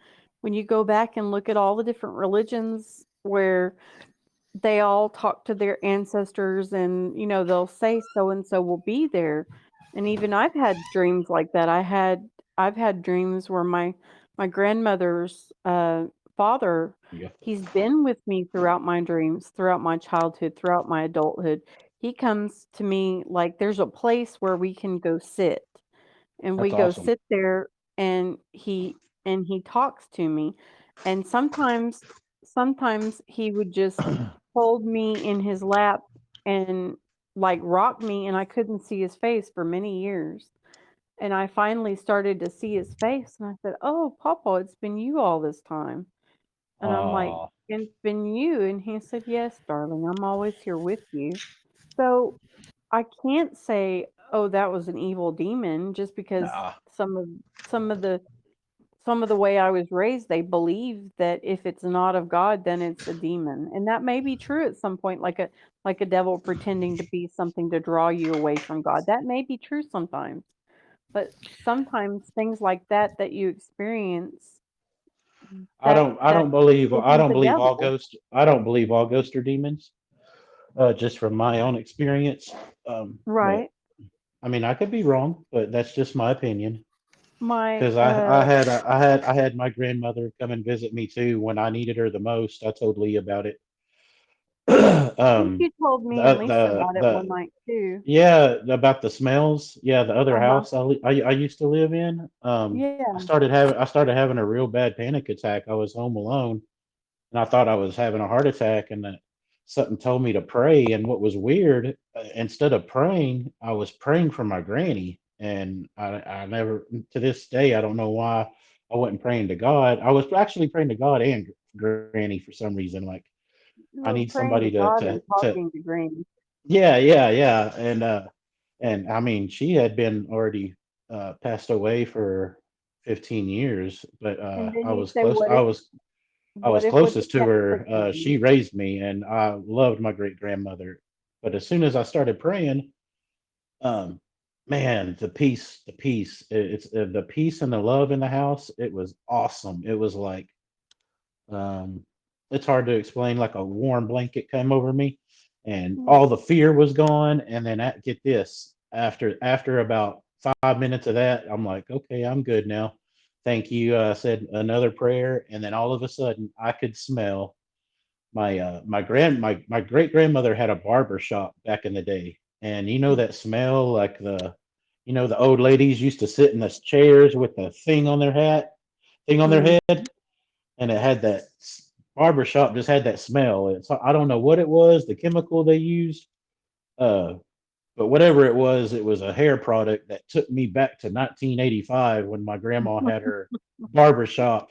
when you go back and look at all the different religions where they all talk to their ancestors, and they'll say so and so will be there. And even I've had dreams like that. I've had dreams where my grandmother's father, Yeah. he's been with me throughout my dreams, throughout my childhood, throughout my adulthood. He comes to me like there's a place where we can go sit, and we That's go awesome. sit there, and he talks to me. And sometimes he would just hold me in his lap and like rocked me, and I couldn't see his face for many years. And I finally started to see his face, and I said, "Oh, Papa, it's been you all this time." And I'm like, Oh, "It's been you?" And he said, "Yes, darling, I'm always here with you." So I can't say, "Oh, that was an evil demon," just because nah. some of the some of the way I was raised, they believe that if it's not of God, then it's a demon. And that may be true at some point, like a devil pretending to be something to draw you away from God. That may be true sometimes. But sometimes things like that you experience I that don't believe isn't the devil. I don't believe all ghosts are demons. Just from my own experience. But Right. I mean, I could be wrong, but that's just my opinion. My Because I had my grandmother come and visit me too when I needed her the most. I told Lee about it. I think you told me and Lisa about it one The night too. Yeah, about the smells. Yeah, the other Uh-huh. house I used to live in. Yeah. I started having a real bad panic attack. I was home alone, and I thought I was having a heart attack, and that something told me to pray. And what was weird, instead of praying, I was praying for my granny, and I never to this day I don't know why I wasn't praying to God. I was actually praying to God and granny for some reason. Like You I were need praying to somebody God and talking to Granny. yeah, and I mean, she had been already passed away for 15 years, but And then you say, what if I was we closest to kept her. praying? She raised me, and I loved my great grandmother. But as soon as I started praying, um, man, the peace, it's the peace and the love in the house. It was awesome. It was like um, it's hard to explain. Like a warm blanket came over me, and Mm. all the fear was gone. And then get this, after about 5 minutes of that, I'm like, okay, I'm good now. Thank you. I said another prayer, and then all of a sudden, I could smell my great grandmother had a barber shop back in the day, and you know that smell, like the old ladies used to sit in the chairs with the thing on their Mm. head, and it had that barber shop just had that smell. I don't know what it was, the chemical they used, uh, but whatever it was a hair product that took me back to 1985 when my grandma had her barber shop,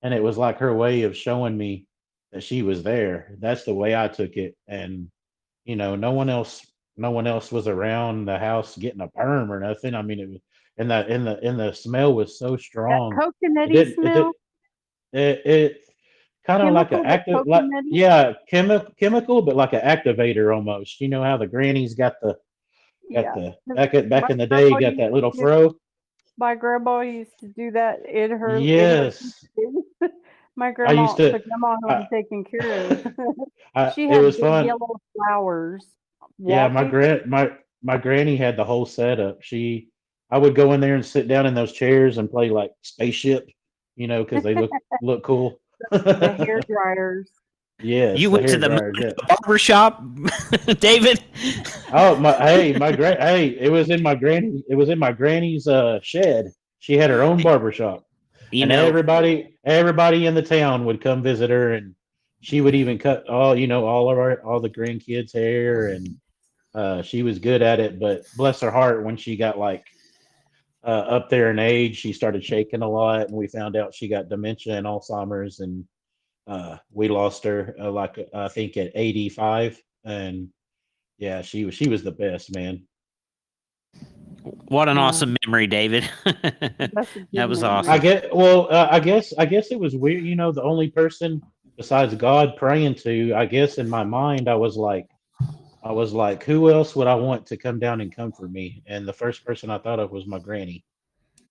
and it was like her way of showing me that she was there. That's the way I took it, and no one else was around the house getting a perm or nothing. I mean, it was, and the smell was so That strong. It coconutty didn't it did smell, it kind of like a chemical but active, like, coconutty. yeah, chemical, but like an activator almost. You know how the grannies got Yeah. the 'Cause back in the day, you got that little fro. my grandma used to do that in her Yes, kitchen. My I used grandma to. took them on home I, taken care of. She it had was big fun. yellow flowers, Yeah, wallpaper. my granny had the whole setup. I would go in there and sit down in those chairs and play like spaceship, because they look cool. The hair dryers. Yes, You the went to hair the dryers. Yeah. barber shop, David? Oh my! Hey, it was in my granny's shed. She had her own barber shop, You and know, everybody in the town would come visit her, and she would even cut all the grandkids' hair, and she was good at it. But bless her heart, when she got like up there in age, she started shaking a lot, and we found out she got dementia and Alzheimer's, and we lost her like I think at 85, and yeah, she was the best, man. what an Wow, awesome memory, David. that's a good That was memory. awesome. I guess it was weird. The only person besides God praying to, I guess in my mind, I was like, who else would I want to come down and comfort me? And the first person I thought of was my granny,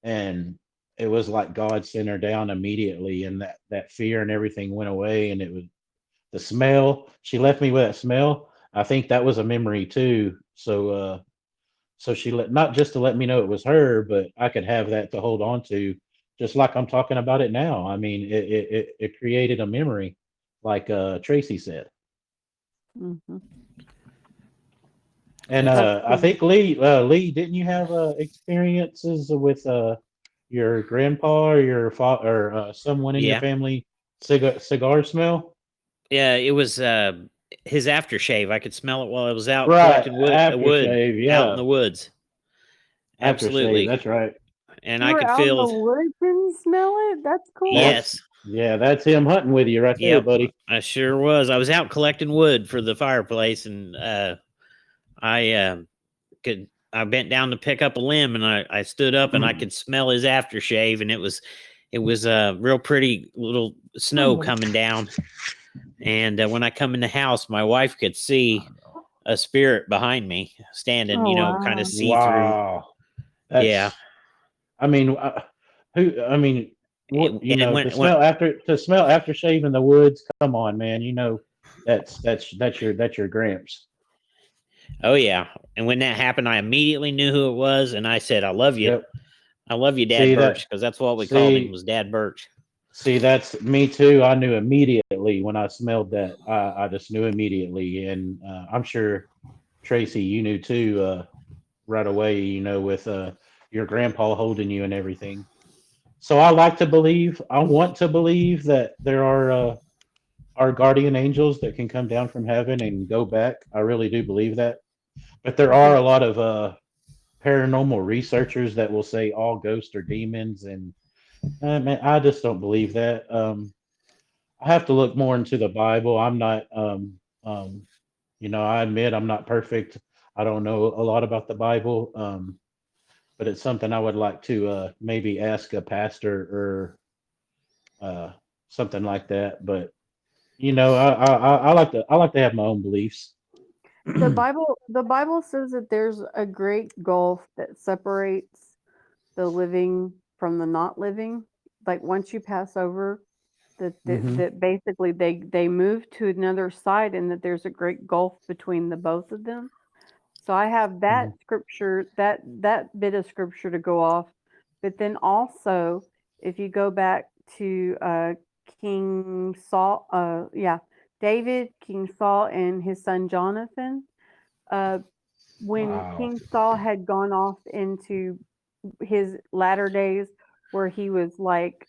and it was like God sent her down immediately, and that fear and everything went away, and it was the smell. She left me with that smell. I think that was a memory too. So she let not just to let me know it was her, but I could have that to hold on to, just like I'm talking about it now. I mean, it created a memory, like Tracy said. Hmm. And That's That's I cool. think Lee, didn't you have experiences with your grandpa or your father or someone in your yeah. family cigar smell? Yeah, it was his aftershave. I could smell it while I was out Right, collecting wood aftershave, out in yeah. the woods. Aftershave, Absolutely. that's right. And You I were could out in the feel woods and smell it? That's cool. yes. That's him hunting with you right there, Yep. buddy. I sure was. I was out collecting wood for the fireplace, and I I bent down to pick up a limb, and I stood up and I could smell his aftershave, and it was a real pretty little snow coming down. And when I come in the house, my wife could see a spirit behind me standing, Oh, kind wow. of see through. Wow. Yeah. I mean, I mean, what And to smell aftershave in the woods? Come on, man. That's your Gramps. oh yeah. And when that happened, I immediately knew who it was, and I said, "I love you. Yep. I love you, Dad See Birch," that? because that's what we called him, See, was Dad Birch. that's me too. I knew immediately when I smelled that. I just knew immediately, and I'm sure Tracy, you knew too right away. With your grandpa holding you and everything. So I want to believe that there are guardian angels that can come down from heaven and go back. I really do believe that. But there are a lot of paranormal researchers that will say all ghosts are demons, and man, I just don't believe that. I have to look more into the Bible. I'm not, I admit I'm not perfect. I don't know a lot about the Bible, but it's something I would like to maybe ask a pastor or something like that. But I like to have my own beliefs. The Bible says that there's a great gulf that separates the living from the not living. Like once you pass over, Hmm. that basically they move to another side, and that there's a great gulf between the both of them. So I have Hmm. that scripture, that bit of scripture to go off. But then also, if you go back to King Saul, yeah, David, King Saul, and his son Jonathan, uh, when Wow. King Saul had gone off into his latter days, where he was like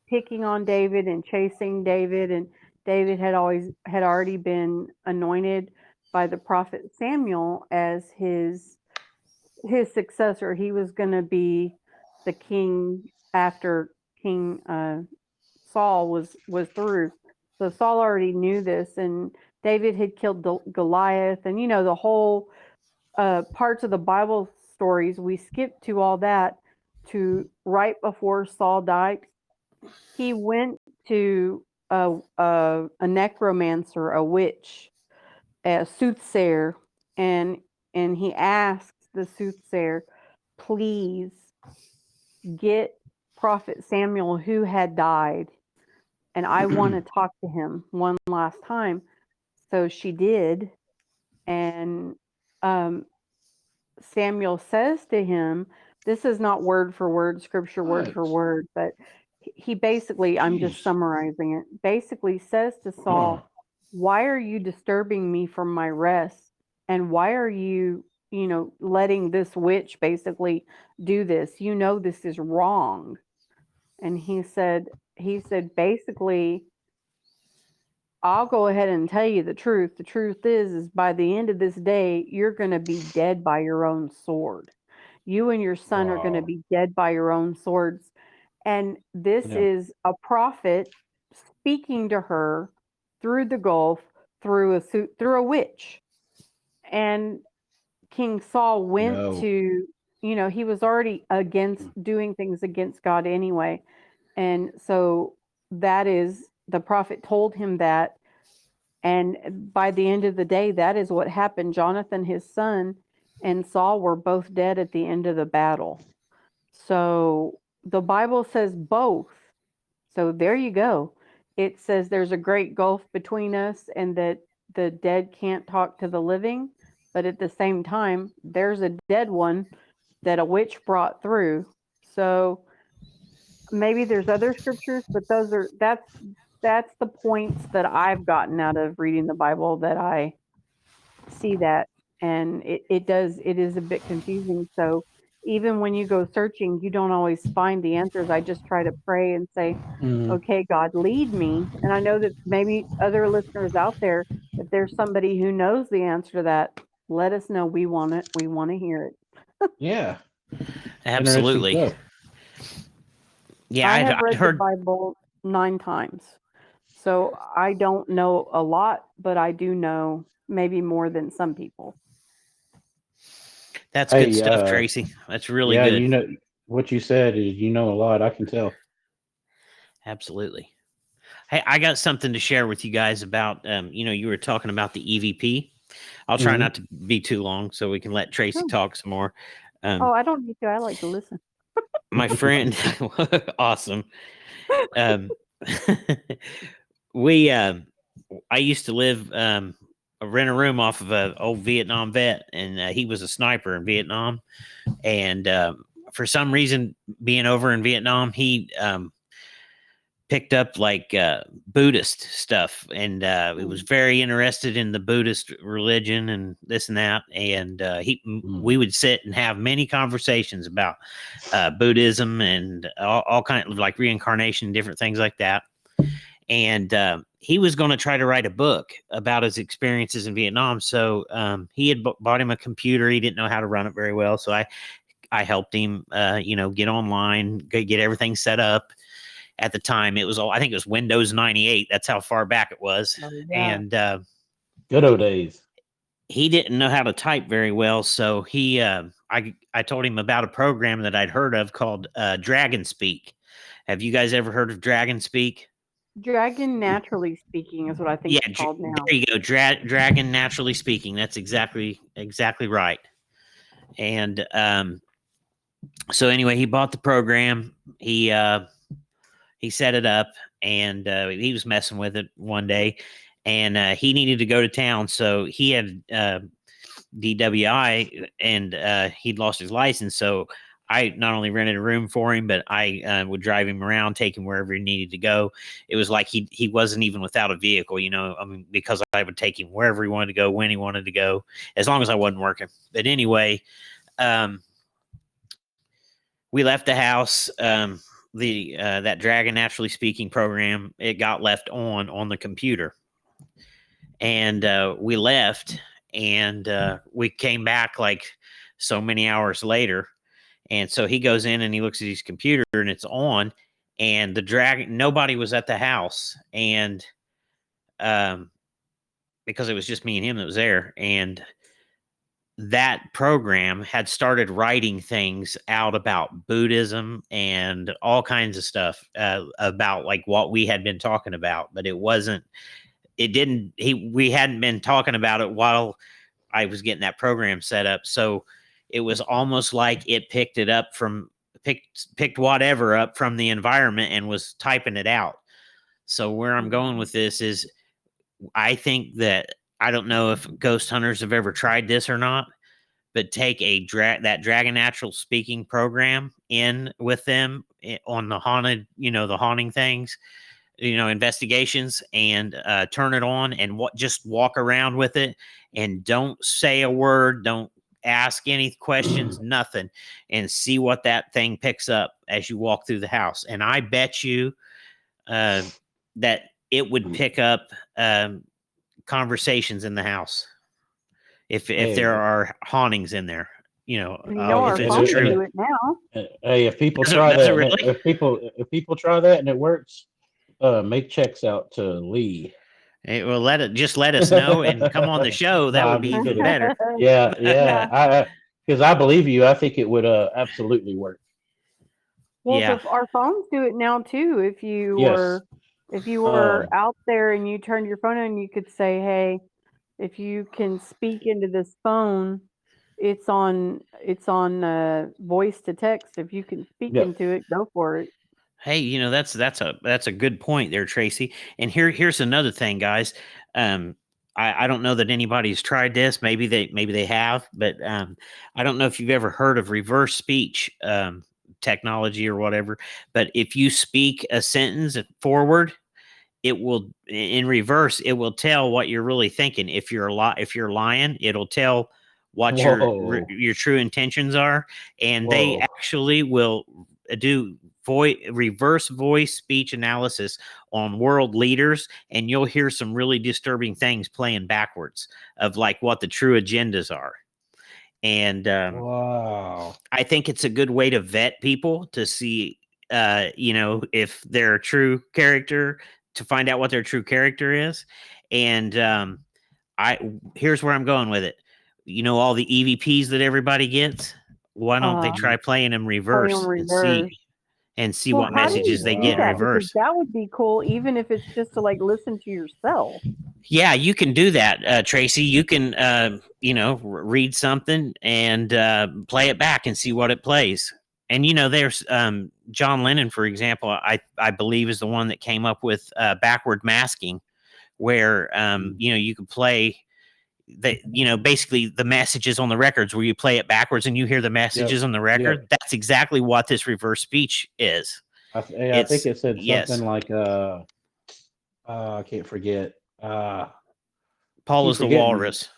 picking on David and chasing David, and David had already been anointed by the prophet Samuel as his successor. He was going to be the king after King Saul was through. So Saul already knew this, and David had killed Goliath, and the whole parts of the Bible stories. We skipped to all that to right before Saul died. He went to a necromancer, a witch, a soothsayer, and he asked the soothsayer, please get Prophet Samuel who had died, and I want to talk to him one last time. So she did, and um, Samuel says to him, this is not word for word, scripture word for What? word, but he basically, I'm just Jeez. summarizing it, basically says to Saul, why are you disturbing me from my rest? And why are you, letting this witch basically do this? This is wrong. And he said, basically, I'll go ahead and tell you the truth. The truth is by the end of this day, you're going to be dead by your own sword. You and your son are going to Wow. be dead by your own swords. And this Yeah. is a prophet speaking to her through the gulf, through a witch. And King Saul went No. to, he was already against doing things against God anyway. And so that is, the prophet told him that. And by the end of the day, that is what happened. Jonathan, his son, and Saul were both dead at the end of the battle. So the Bible says both. So there you go. It says there's a great gulf between us, and that the dead can't talk to the living. But at the same time, there's a dead one that a witch brought through. So maybe there's other scriptures, but that's the points that I've gotten out of reading the Bible, that I see that. And it is a bit confusing. So even when you go searching, you don't always find the answers. I just try to pray and say, Mm. okay, God, lead me. And I know that maybe other listeners out there, if if there's somebody who knows the answer to that, let us know. We want it. We want to hear it. Yeah. Absolutely. Interesting stuff. Yeah, I I'd have read the heard. Bible 9 times. So I don't know a lot, but I do know maybe more than some people. That's good Hey, stuff, Tracy. That's really yeah, good. you know what you said is you know a lot. I can tell. Absolutely. Hey, I got something to share with you guys about. You were talking about the EVP. I'll try Mhm. not to be too long so we can let Tracy Oh. talk some more. Oh, I don't need to. I like to listen. My friend, awesome. Um, we, I used to live, rent a room off of an old Vietnam vet, and he was a sniper in Vietnam. And for some reason, being over in Vietnam, he picked up like Buddhist stuff, and he was very interested in the Buddhist religion and this and that. And we would sit and have many conversations about Buddhism and all kind of like reincarnation, different things like that. And he was going to try to write a book about his experiences in Vietnam. So he had bought him a computer. He didn't know how to run it very well, so I helped him, get online, get everything set up. At the time, it was I think it was Windows 98. That's how far back it was. Oh, yeah. And Good old days. he didn't know how to type very well, so I told him about a program that I'd heard of called Dragon Speak. Have you guys ever heard of Dragon Speak? Dragon Naturally Speaking is what I think Yeah, it's called now. there you go. Dragon Naturally Speaking. That's exactly right. And so anyway, he bought the program. He set it up, and he was messing with it one day, and he needed to go to town, so he had DWI, and he'd lost his license. So I not only rented a room for him, but I would drive him around, take him wherever he needed to go. It was like he wasn't even without a vehicle, I mean, because I would take him wherever he wanted to go, when he wanted to go, as long as I wasn't working. But anyway, we left the house. That Dragon Naturally Speaking program, it got left on the computer, and we left, and we came back like so many hours later. And so he goes in and he looks at his computer, and it's on, and the dragon, nobody was at the house, and because it was just me and him that was there. And that program had started writing things out about Buddhism and all kinds of stuff about like what we had been talking about, but we hadn't been talking about it while I was getting that program set up. So it was almost like it picked whatever up from the environment and was typing it out. So where I'm going with this is, I think that, I don't know if ghost hunters have ever tried this or not, but take that Dragon Natural Speaking program in with them on the haunting things, investigations, and turn it on and just walk around with it, and don't say a word, don't ask any questions, nothing, and see what that thing picks up as you walk through the house. And I bet you that it would pick up conversations in the house if there Hey, are hauntings in there. Our If it's phones true. do it now. hey, if people Does try it that, really? if people try that and it works, make checks out to Lee. Hey, well, let us know and come on the show. No, That would I'm be just even kidding. better. Yeah, Yeah. yeah. Because I believe you. I think it would absolutely work. Well, Yeah. our phones do it now too. Yes. If you were Um, out there and you turned your phone on, you could say, "Hey, if you can speak into this phone, it's on voice to text. If you can speak yeah. into it, go for it." Hey, that's a good point there, Tracy. And here's another thing, guys. I don't know that anybody's tried this. Maybe they have, but I don't know if you've ever heard of reverse speech technology or whatever. But if you speak a sentence forward, it will, in reverse, it will tell what you're really thinking. If you're lying, it'll tell what Whoa. your true intentions are, and they Whoa. actually will do reverse voice speech analysis on world leaders, and you'll hear some really disturbing things playing backwards of like what the true agendas are. And Wow. I think it's a good way to vet people to see, if they're a true character, to find out what their true character is. And here's where I'm going with it. All the EVPs that everybody gets. Why don't they try playing them reverse and see Well, what how do you messages they do get in that? Because reverse? that would be cool, even if it's just to like listen to yourself. Yeah, you can do that, Tracy. You can, read something and play it back and see what it plays. And there's John Lennon, for example. I believe is the one that came up with backward masking, where you could play basically the messages on the records where you play it backwards and you hear the messages on the record. Yep. That's exactly what this reverse speech is. I think it said yes. something like I can't forget. Paul is the forgetting. walrus.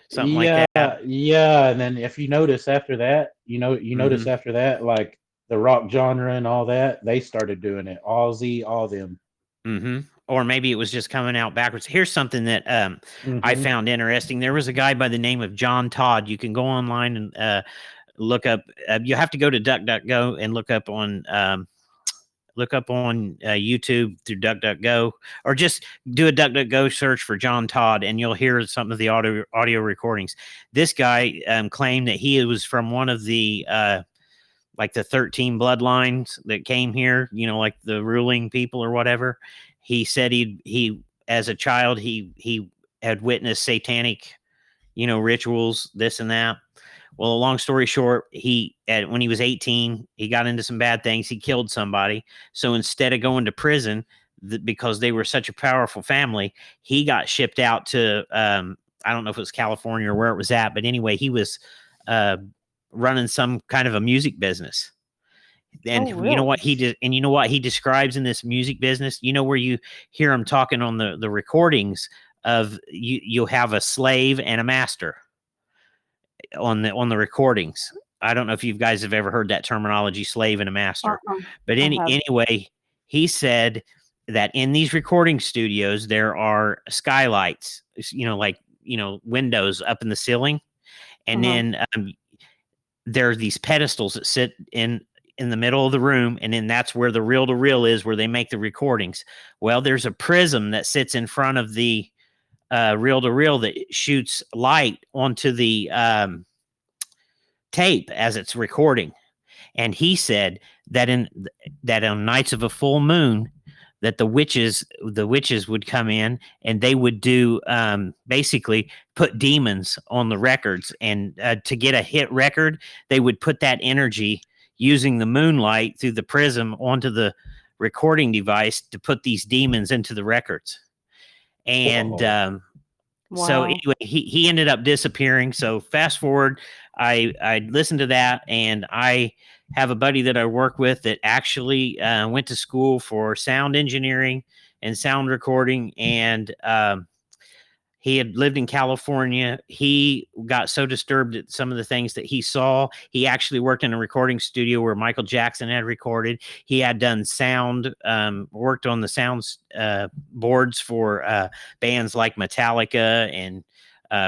Something like that. Yeah, and then if you notice after that, notice after that, like the rock genre and all that, they started doing it. Ozzy, all them. Mm-hmm. Or maybe it was just coming out backwards. Here's something that I found interesting. There was a guy by the name of John Todd. You can go online and look up. You have to go to DuckDuckGo and look up on YouTube through DuckDuckGo, or just do a DuckDuckGo search for John Todd, and you'll hear some of the audio recordings. This guy claimed that he was from one of the like the 13 bloodlines that came here, like the ruling people or whatever. He said he as a child, he had witnessed satanic, rituals, this and that. Well, long story short, when he was 18, he got into some bad things. He killed somebody. So instead of going to prison, because they were such a powerful family, he got shipped out to, I don't know if it was California or where it was at, but anyway, he was running some kind of a music business. And really? you know what he did, and you know what he describes in this music business, where you hear him talking on the recordings of you'll have a slave and a master on the recordings. I don't know if you guys have ever heard that terminology, slave and a master. But anyway, he said that in these recording studios there are skylights, windows up in the ceiling, and then there are these pedestals that sit in the middle of the room, and then that's where the reel-to-reel is, where they make the recordings. Well, there's a prism that sits in front of the reel-to-reel that shoots light onto the tape as it's recording. And he said that on nights of a full moon, that the witches would come in and they would do basically put demons on the records, and to get a hit record, they would put that energy using the moonlight through the prism onto the recording device to put these demons into the records. And so anyway, he ended up disappearing. So fast forward, I listened to that, and I have a buddy that I work with that actually went to school for sound engineering and sound recording, and he had lived in California. He got so disturbed at some of the things that he saw. He actually worked in a recording studio where Michael Jackson had recorded. He had done sound, worked on the sounds boards for bands like Metallica and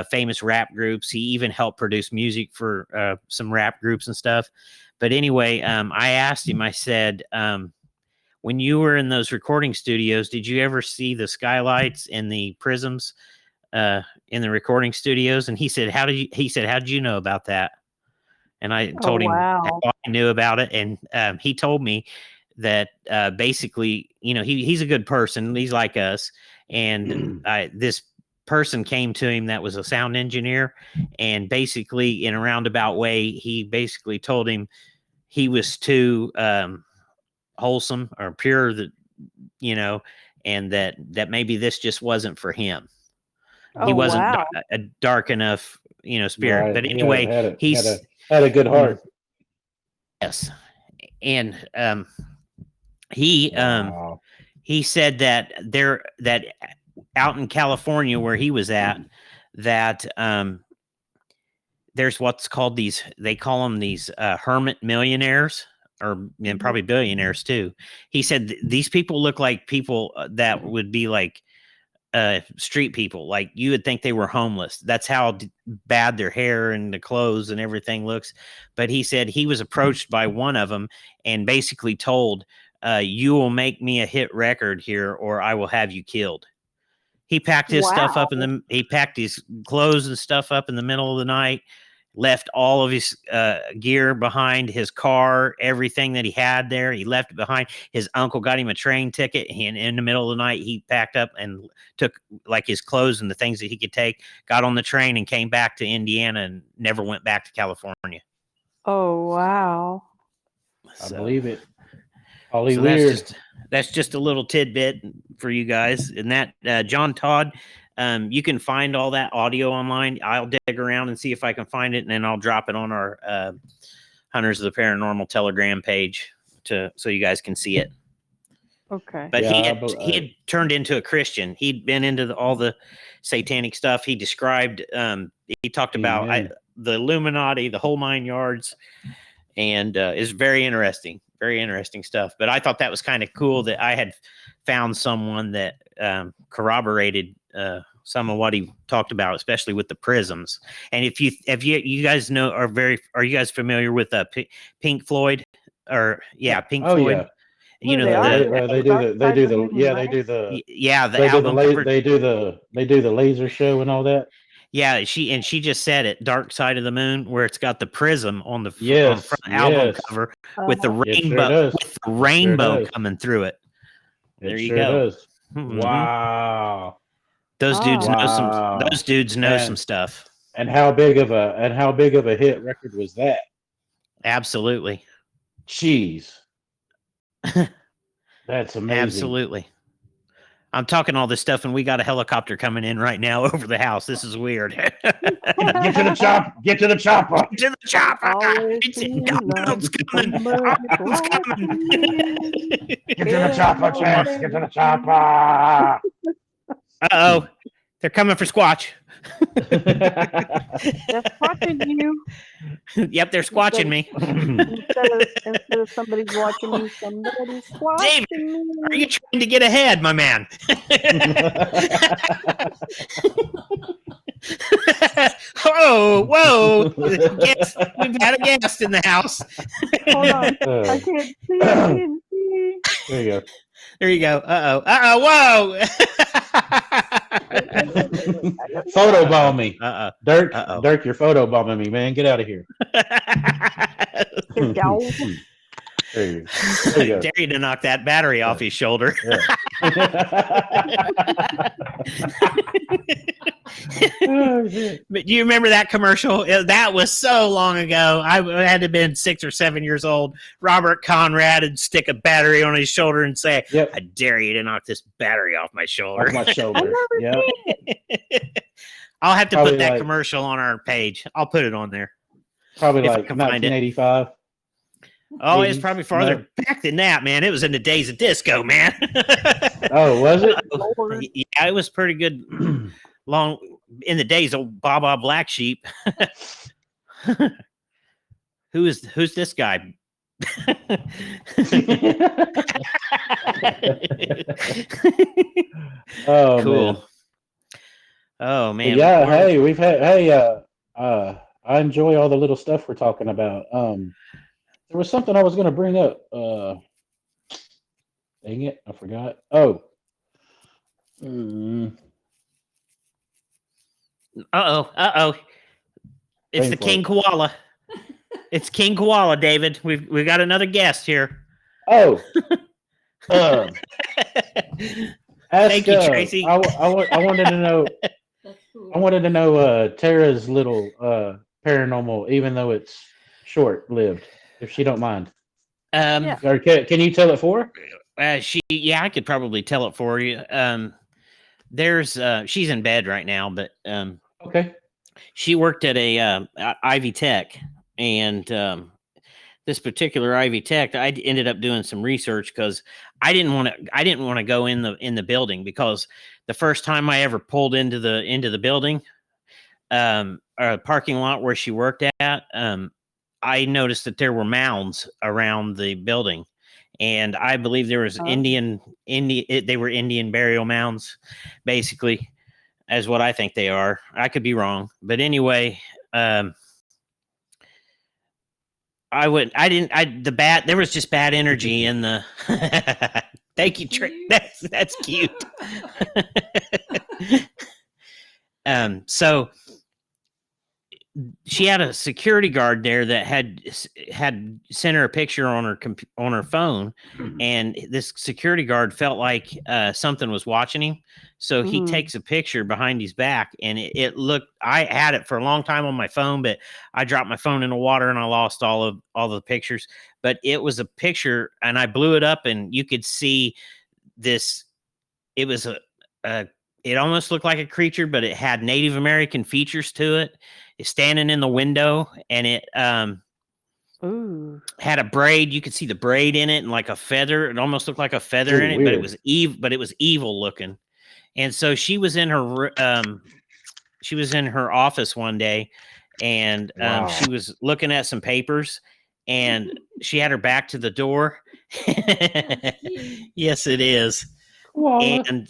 famous rap groups. He even helped produce music for some rap groups and stuff. But anyway, I asked him, I said, when you were in those recording studios, did you ever see the skylights and the prisms in the recording studios? And he said, how did you know about that? And I told him how I knew about it. And he told me that basically, he's a good person. He's like us. And this person came to him that was a sound engineer, and basically in a roundabout way, he basically told him he was too wholesome or pure, that and that maybe this just wasn't for him. He wasn't a dark enough, spirit. Right. But anyway, he had a good heart. Yes. And he said that out in California where he was at, that there's what's called they call them these hermit millionaires, or and probably billionaires too. He said these people look like people that would be like street people. Like you would think they were homeless. That's how bad their hair and the clothes and everything looks. But he said he was approached by one of them and basically told, you will make me a hit record here or I will have you killed. He packed his stuff up he packed his clothes and stuff up in the middle of the night, left all of his gear behind, his car, everything that he had there. He left it behind. His uncle got him a train ticket. And in the middle of the night, he packed up and took like his clothes and the things that he could take, got on the train and came back to Indiana and never went back to California. Oh, wow. I So, believe it. Holly so weird. that's just a little tidbit for you guys. And that John Todd, you can find all that audio online. I'll dig around and see if I can find it, and then I'll drop it on our Hunters of the Paranormal Telegram page so you guys can see it. Okay. But Yeah, he had turned into a Christian. He'd been into all the satanic stuff. He described, he talked about the Illuminati, the whole 9 yards, and it's very interesting stuff. But I thought that was kind of cool that I had found someone that corroborated some of what he talked about, especially with the prisms. And if you guys know, are you guys familiar with Pink Floyd? Or Pink Floyd. Yeah. You know, they do the album cover. They do the laser show and all that. Yeah, she just said it, Dark Side of the Moon, where it's got the prism on the front album cover with the rainbow coming through it. There you go. Does. Mm-hmm. Wow. Those dudes know some. Those dudes know some stuff. And how big of a hit record was that? Absolutely. Jeez. That's amazing. Absolutely. I'm talking all this stuff, and we got a helicopter coming in right now over the house. This is weird. Get to the chopper. Get to the chopper. Get to the chopper. Donald's coming. Donald's coming. Get to the chopper, Chance. Get to the chopper. Uh-oh. They're coming for Squatch. They're squatching you. Yep, they're squatching me. Instead of somebody's watching me, somebody's squatching me. Are you trying to get ahead, my man? Whoa. We've had a guest in the house. Hold on. I can't see. There you go. Whoa. Photobomb me. Dirk, Uh-oh. Dirk, you're photobombing me, man. Get out of here. There you go. Dare you to knock that battery off his shoulder. But do you remember that commercial? That was so long ago. I had to have been 6 or 7 years old. Robert Conrad would stick a battery on his shoulder and say, I dare you to knock this battery off my shoulder. Yeah. I'll have to put that commercial on our page. I'll put it on there. Probably like 1985. Oh, it's probably farther back than that, man. It was in the days of disco, man. Oh, was it? Yeah, it was pretty good. Long in the days of Baba Black Sheep. Who's this guy? Oh, cool. Man. Oh man. Yeah. Hey, we've had. Hey, I enjoy all the little stuff we're talking about. There was something I was going to bring up. Dang it, I forgot. Oh. Uh-oh. It's the King Koala. It's King Koala, David. We've got another guest here. Oh. Thank you, Tracy. I wanted to know. That's cool. I wanted to know Tara's little paranormal, even though it's short-lived, if she don't mind. Or can you tell it for her? I could probably tell it for you. She's in bed right now, but okay. She worked at a Ivy Tech, and this particular Ivy Tech, I ended up doing some research because I didn't want to go in the building, because the first time I ever pulled into the building, or parking lot where she worked at, I noticed that there were mounds around the building, and I believe there was Oh. Indian they were Indian burial mounds, basically, as what I think they are. I could be wrong, but anyway, I would I didn't I the bad there was just bad energy in the. Thank you, Trick. That's cute. So she had a security guard there that had sent her a picture on her phone, and this security guard felt like something was watching him, so he Mhm. takes a picture behind his back, and it looked. I had it for a long time on my phone, but I dropped my phone in the water and I lost all the pictures. But it was a picture, and I blew it up, and you could see this. It was a it almost looked like a creature, but it had Native American features to it. It's standing in the window, and it Ooh. had a braid. You could see the braid in it, and like a feather. It almost looked like a feather Ooh, in it, but it weird. was evil. But it was evil looking. And so she was in her office one day, and Wow. she was looking at some papers, and she had her back to the door. Yes, it is. Koala.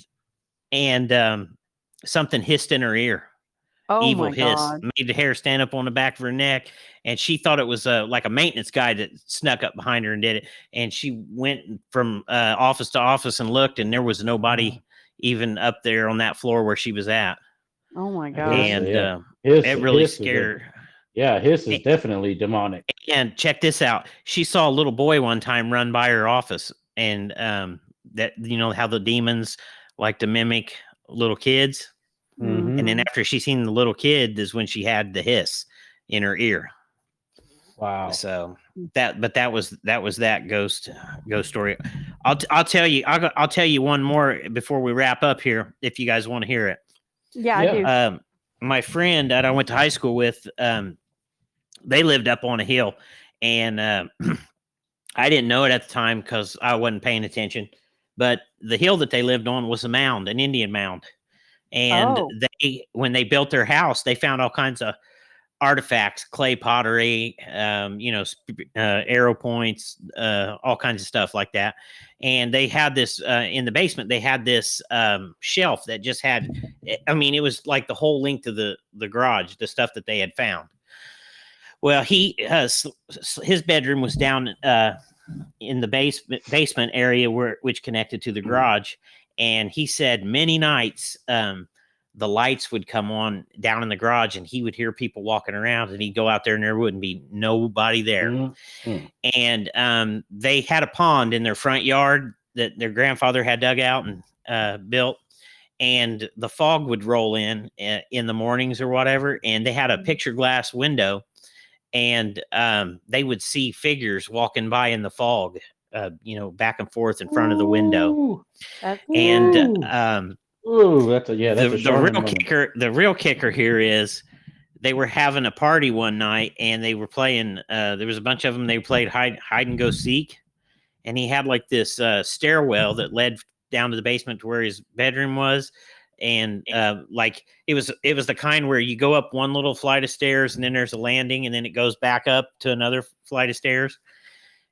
And something hissed in her ear. Oh Evil my hiss God. made the hair stand up on the back of her neck, and she thought it was like a maintenance guy that snuck up behind her and did it. And she went from office to office and looked, and there was nobody even up there on that floor where she was at. Oh my Hiss, gosh. And yeah. it really Hiss is scared her. yeah, hiss is A- definitely demonic. And check this out: she saw a little boy one time run by her office, and that how the demons like to mimic little kids. Mhm. And then Mhm. after she seen the little kid is when she had the hiss in her ear. Wow. So that was that ghost story. I'll tell you I'll tell you one more before we wrap up here if you guys want to hear it. Yeah, I Yeah. do. My friend that I went to high school with, they lived up on a hill, and I didn't know it at the time because I wasn't paying attention. But the hill that they lived on was a mound, an Indian mound. And Oh. when they built their house, they found all kinds of artifacts, clay pottery, arrow points, all kinds of stuff like that. And they had this in the basement. They had this shelf that just had. I mean, it was like the whole length of the garage, the stuff that they had found. Well, his bedroom was down in the basement area which connected to the garage, and he said many nights the lights would come on down in the garage, and he would hear people walking around, and he'd go out there and there wouldn't be nobody there. Mhm. And they had a pond in their front yard that their grandfather had dug out and built, and the fog would roll in the mornings or whatever, and they had a picture glass window, and they would see figures walking by in the fog, back and forth in front of the window. Ooh. That's And scary. Ooh, that's a the Charmin real moment. the real kicker here is they were having a party one night, and they were playing. There was a bunch of them. They played hide and go seek, and he had like this stairwell that led down to the basement to where his bedroom was. And like it was the kind where you go up one little flight of stairs, and then there's a landing, and then it goes back up to another flight of stairs.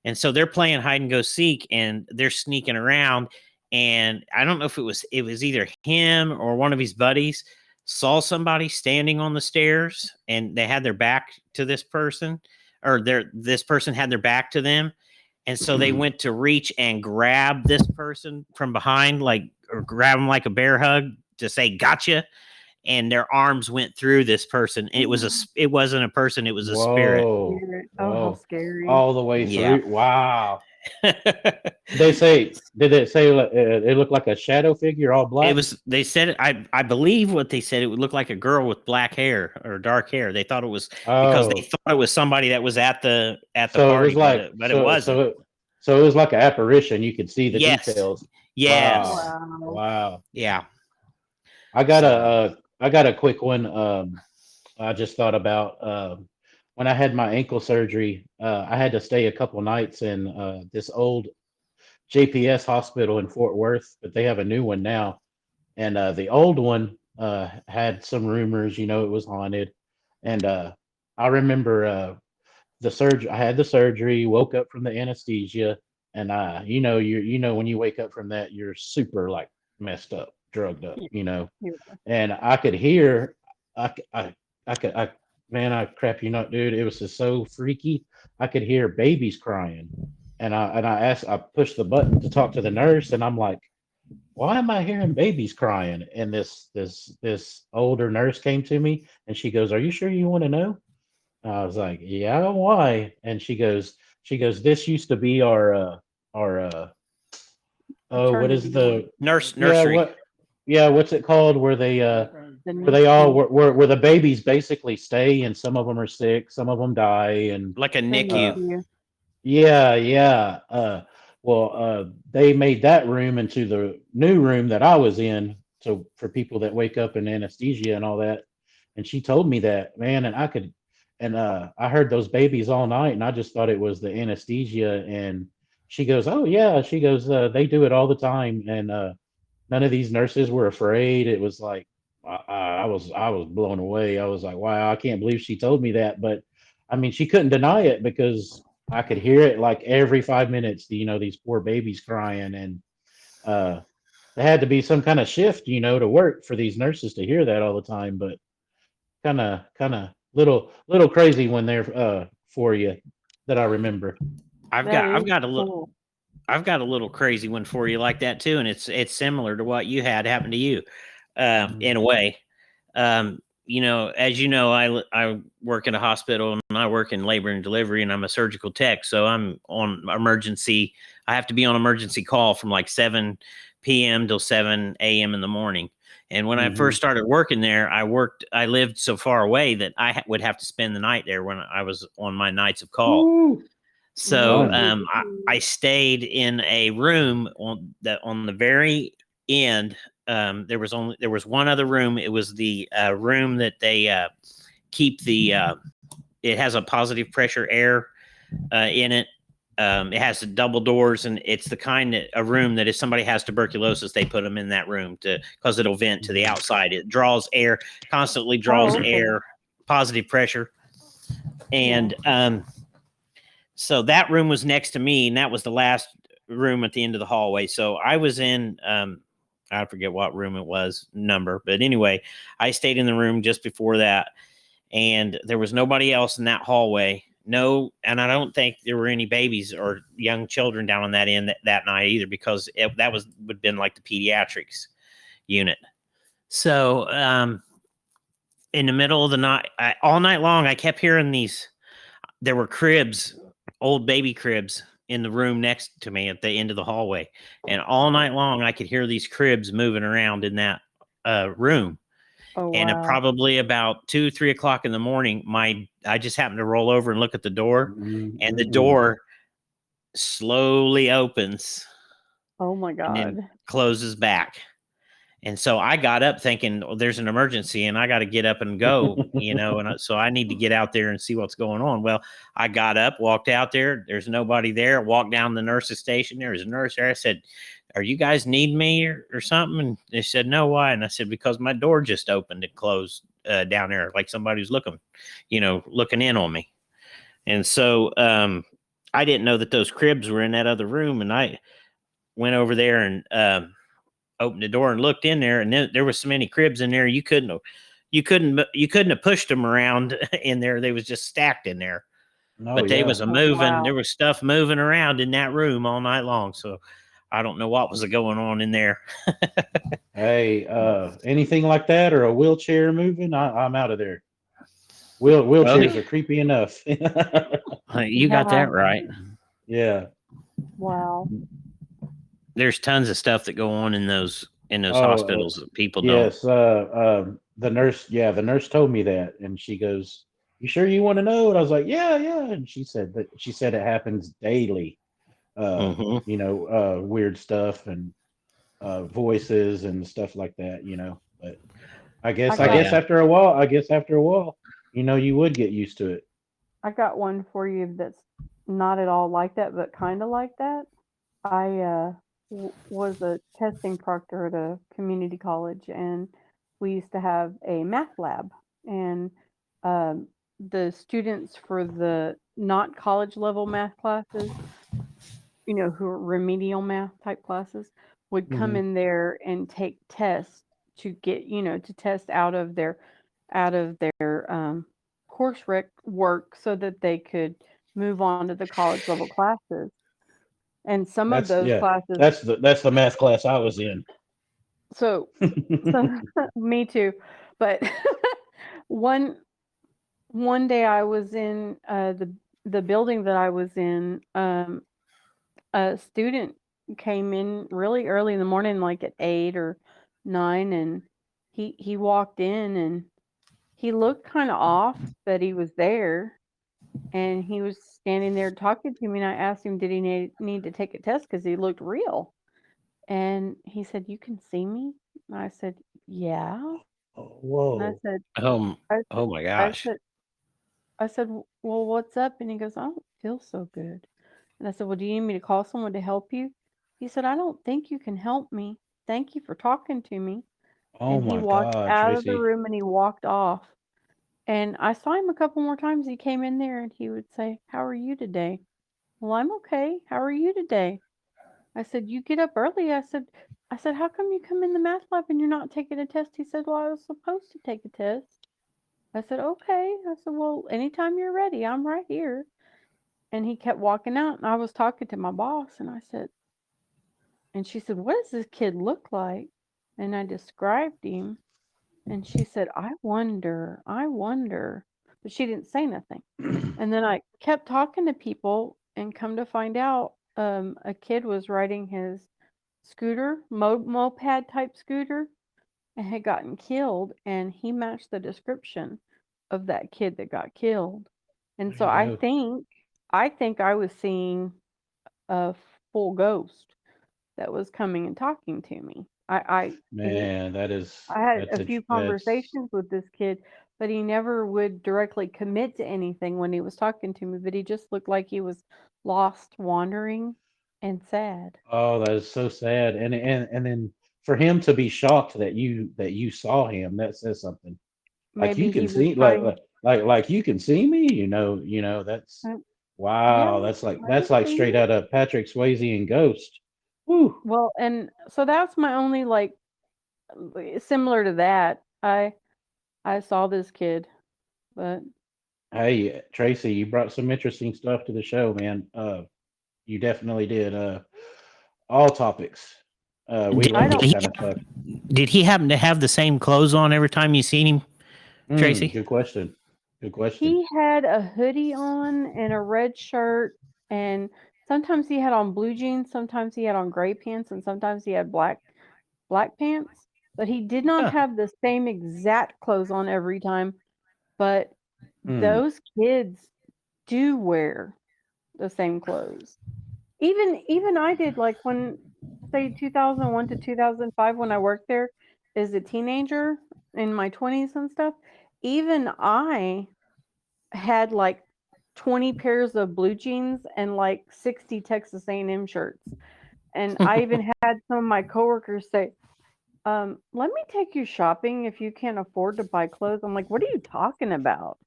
And so they're playing hide and go seek, and they're sneaking around. And I don't know if it was either him or one of his buddies saw somebody standing on the stairs, and they had their back to this person, or this person had their back to them. And so they went to reach and grab this person from behind, or grab him like a bear hug to say "gotcha," and their arms went through this person. And it wasn't a person; it was a spirit. Whoa. Spirit. Oh, how Whoa. scary. All the way Yeah. through. Wow. Did it say it looked like a shadow figure all black? It was. They said. I believe what they said. It would look like a girl with black hair or dark hair. They thought it was because they Oh, thought it was somebody that was at the so it party, was like but it wasn't. so it was like an apparition. You could see the Yes. details. Yes. Wow. Wow. Wow. Yeah. I got So- a quick one. I just thought about when I had my ankle surgery. I had to stay a couple nights in this old JPS hospital in Fort Worth, but they have a new one now. And the old one had some rumors, it was haunted. And I remember I had the surgery, woke up from the anesthesia, and when you wake up from that, you're super like messed up, drugged up, Yeah. and I could hear, I, c- I, man, I crap you not, dude. It was just so freaky. I could hear babies crying, I pushed the button to talk to the nurse, and I'm like, why am I hearing babies crying? And this older nurse came to me, and she goes, "Are you sure you want to know?" I was like, "Yeah, why?" And she goes, "This used to be our oh, what is Maternity ward. yeah, Nursery, what's it called where they The where they all NICU. where the babies basically stay, and some of them are sick, some of them die, and like a The NICU. NICU. yeah. They made that room into the new room that I was in. So for people that wake up in anesthesia and all that. And she told me that, man, I heard those babies all night, and I just thought it was the anesthesia. And she goes, "Oh yeah," she goes, "They do it all the time." And none of these nurses were afraid. It was like I was blown away. I was like, wow, I can't believe she told me that. But I mean, she couldn't deny it because I could hear it like every 5 minutes. These poor babies crying, and uh, there had to be some kind of shift, to work for these nurses to hear that all the time. But kind of little crazy when they're for you that I remember. I've That got I've is got a little cool. I've got a little crazy one for you like that too, and it's similar to what you had happen to you, in a way. As you know, I work in a hospital and I work in labor and delivery, and I'm a surgical tech, so I'm on emergency. I have to be on emergency call from like 7 p.m. till 7 a.m. in the morning. And when I Hmm. first started working there, I lived so far away that would have to spend the night there when I was on my nights of call. Woo, So fun. I stayed in a room on the very end. There was one other room. It was the room that they keep the. It has a positive pressure air in it. It has the double doors, and it's the kind that a room that if somebody has tuberculosis, they put them in that room because it'll vent to the outside. It draws air, constantly draws Oh, okay. air, positive pressure, Yeah. and so that room was next to me, and that was the last room at the end of the hallway. So I was in, I forget what room it was, number, but anyway, I stayed in the room just before that, and there was nobody else in that hallway. No, and I don't think there were any babies or young children down on that end that night either, because that would have been like the pediatrics unit. So in the middle of the night, all night long, I kept hearing these. There were cribs, old baby cribs in the room next to me at the end of the hallway. And all night long, I could hear these cribs moving around in that room. Oh, And wow. probably about 2, 3 o'clock in the morning, I just happened to roll over and look at the door, and the Mm-mm. door slowly opens Oh my and then God. closes back. And so I got up thinking, oh, there's an emergency and I got to get up and go, so I need to get out there and see what's going on. Well, I got up, walked out there. There's nobody there. Walked down the nurse's station. There was a nurse there. I said, "Are you guys need me or something?" And they said, "No, why?" And I said, "Because my door just opened and closed down there, like somebody was looking in on me." And so I didn't know that those cribs were in that other room. And I went over there and opened the door and looked in there, and there was so many cribs in there you couldn't have pushed them around in there. They was just stacked in there. Oh But they yeah. was a Oh, moving. wow. There was stuff moving around in that room all night long. So I don't know what was going on in there. Hey, anything like that or a wheelchair moving, I'm out of there. Well, Wheelchairs are creepy enough. you got Yeah. that right. Yeah. Wow. There's tons of stuff that go on in those Oh, hospitals that people don't. yes. The nurse told me that, and she goes, "You sure you want to know?" And I was like, "Yeah, yeah." And she said it happens daily. Hmm. Weird stuff and voices and stuff like that. But I I guess I Oh got guess yeah. after a while, you would get used to it. I got one for you that's not at all like that, but kind of like that. I was a testing proctor at a community college, and we used to have a math lab. And um, the students for the not college level math classes, who are remedial math type classes, would come Mhm. in there and take tests to get, to test out of their work so that they could move on to the college level classes. And some of That's those yeah. classes, That's the math class I was in. so so me too. But one one day I was in the building that I was in. A student came in really early in the morning, like at 8 or 9, and he walked in and he looked kind of off, but he was there and he was standing there talking to me. And I asked him, did he need to take a test because he looked real? And he said, "You can see me." And I said, "Yeah." And I Whoa. said, Oh, I said, oh my I gosh. said, "Well, what's up?" And he goes, "I don't feel so good." And I said, "Well, do you need me to call someone to help you?" He said, "I don't think you can help me. Thank you for talking to me." Oh And he my walked God, out of the Tracy. room and he walked off. And I saw him a couple more times. He came in there and he would say, "How are you today?" "Well, I'm okay. How are you today?" I said, "You get up early." I said, "How come you come in the math lab and you're not taking a test?" He said, "Well, I was supposed to take a test." I said, "Okay." I said, "Well, anytime you're ready, I'm right here." And he kept walking out and I was talking to my boss and I said, and she said, "What does this kid look like?" And I described him and she said, I wonder." But she didn't say nothing. And then I kept talking to people and come to find out a kid was riding his scooter, moped type scooter, and had gotten killed, and he matched the description of that kid that got killed. And There so you I go. think I think I was seeing a full ghost that was coming and talking to me. Man, I had that's a it. few That's conversations with this kid, but he never would directly commit to anything when he was talking to me, but he just looked like he was lost, wandering, and sad. oh, that is so sad. And then for him to be shocked that you saw him, that says something. Like you Maybe can he was see trying. like you can see me, that's uh, Yeah, wow, that's maybe. like straight out of Patrick Swayze and Ghost. Woo. Well, and so that's my only like similar to that. I saw this kid, but Hey, Tracy, you brought some interesting stuff to the show, man. You definitely did. All topics. We Did, I love did don't. this he kind of stuff. did he happen to have the same clothes on every time you seen him, Tracy? Good question. Good question. He had a hoodie on and a red shirt, and sometimes he had on blue jeans, sometimes he had on gray pants, and sometimes he had black pants. But he did not Huh. have the same exact clothes on every time. But Hmm. those kids do wear the same clothes. Even I did, like when, say, 2001 to 2005, when I worked there as a teenager in my 20s and stuff. Even I had like 20 pairs of blue jeans and like 60 Texas A&M shirts. And I even had some of my coworkers say, "Let me take you shopping if you can't afford to buy clothes." I'm like, "What are you talking about?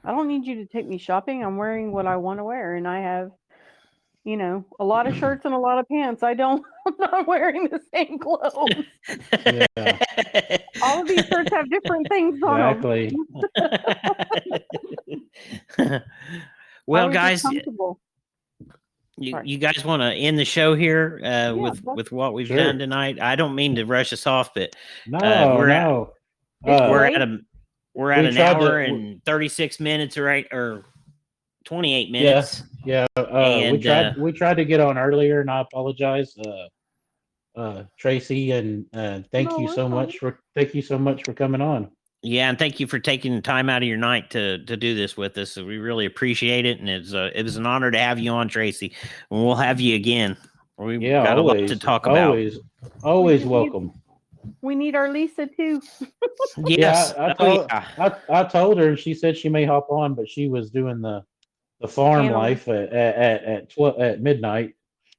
I don't need you to take me shopping. I'm wearing what I want to wear, and I have, a lot of shirts and a lot of pants. I don't, I'm not wearing the same clothes. Yeah, All of these shirts have different things on them. exactly. I Well, was just guys, comfortable." you, Sorry. you guys want to end the show here Yeah, with what we've done Sure. tonight? I don't mean to rush us off, but No, we're at no. it's Uh, we're at late. a we're at we an tried hour to. and 36 minutes, right? Or 28 Yeah, minutes. yeah. We And tried to get on earlier, and I apologize. Tracy, and No, we're fine. thank you so much for coming on. yeah, and thank you for taking the time out of your night to do this with us. We really appreciate it, and it was an honor to have you on, Tracy. And we'll have you again. We've Yeah, got a lot to always, talk about. always, We always just need welcome. we need our Lisa too. Yes. Yeah, I Oh told yeah. I told her, and she said she may hop on, but she was doing the farm Animals. life at midnight,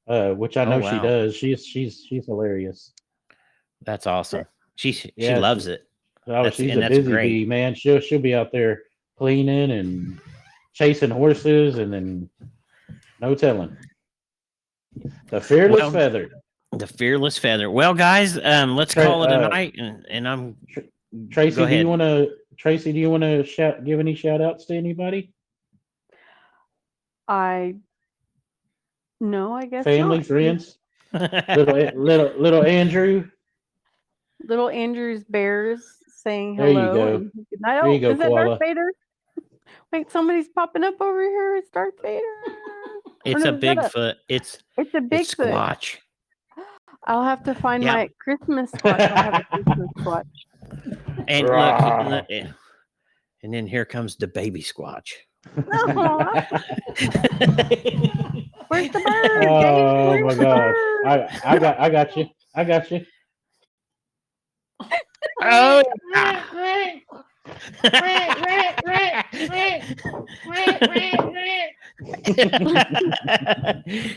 which I Oh know she wow. does. She's hilarious. That's awesome. She Yeah, loves it. she's a That's busy great. bee, man. She'll be out there cleaning and chasing horses, and then no telling. The fearless Well, feather. the fearless feather. Well, guys, let's Tra- call it a uh, night, and I'm Tracy, Go ahead. Tracy, do you want to give any shout outs to anybody? No, I guess Family, not. friends, little Andrew. Little Andrew's bears saying There you hello go. and good night. There you Oh, go, is that Darth koala. Vader? Wait, somebody's popping up over here. It's Darth Vader. It's no, a is that Bigfoot. It's a It's Bigfoot. Squatch. I'll have to find Yeah. my Christmas Squatch. I'll have a Christmas Squatch. And look, and then here comes the baby Squatch. Aw, where's the bird, Dave? Oh Where's my the gosh! bird? I got you. I got you. Oh,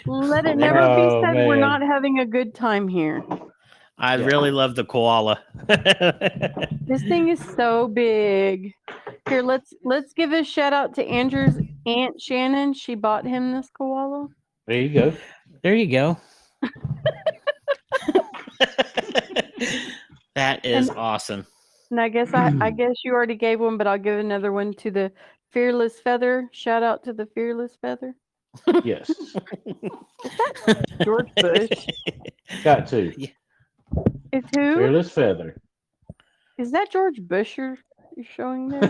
Let it never be Oh, said we're man. not having a good time here. I Yeah. really love the koala. This thing is so big. Here, let's give a shout out to Andrew's Aunt Shannon. She bought him this koala. There you go. There you go. That is awesome. And I guess you already gave one, but I'll give another one to the Fearless Feather. Shout out to the Fearless Feather. Yes. George Bush. Got to. Is who? Fearless feather. Is that George Bush you're showing there?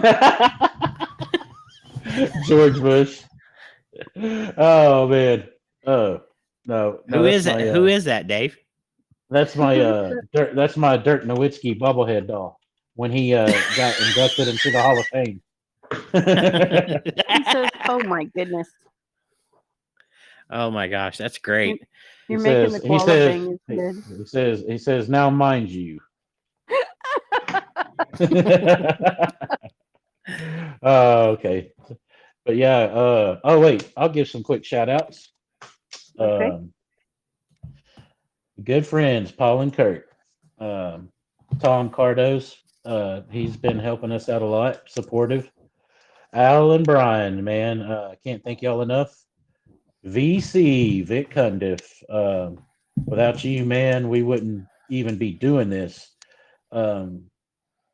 George Bush. Oh man. Oh no. Who is it? Who is that, Dave? That's my that's my Dirk Nowitzki bobblehead doll when he got inducted into the Hall of Fame. He says, "Oh my goodness, Oh my gosh, that's great. you're He making says- the he koala says- thing is good." he says now mind you. Okay. But yeah, oh wait, I'll give some quick shout outs. Okay. Good friends, Paul and Kurt. Tom Cardos, he's been helping us out a lot, supportive. Al and Brian, man, can't thank y'all enough. VC, Vic Cundiff. Without you, man, we wouldn't even be doing this.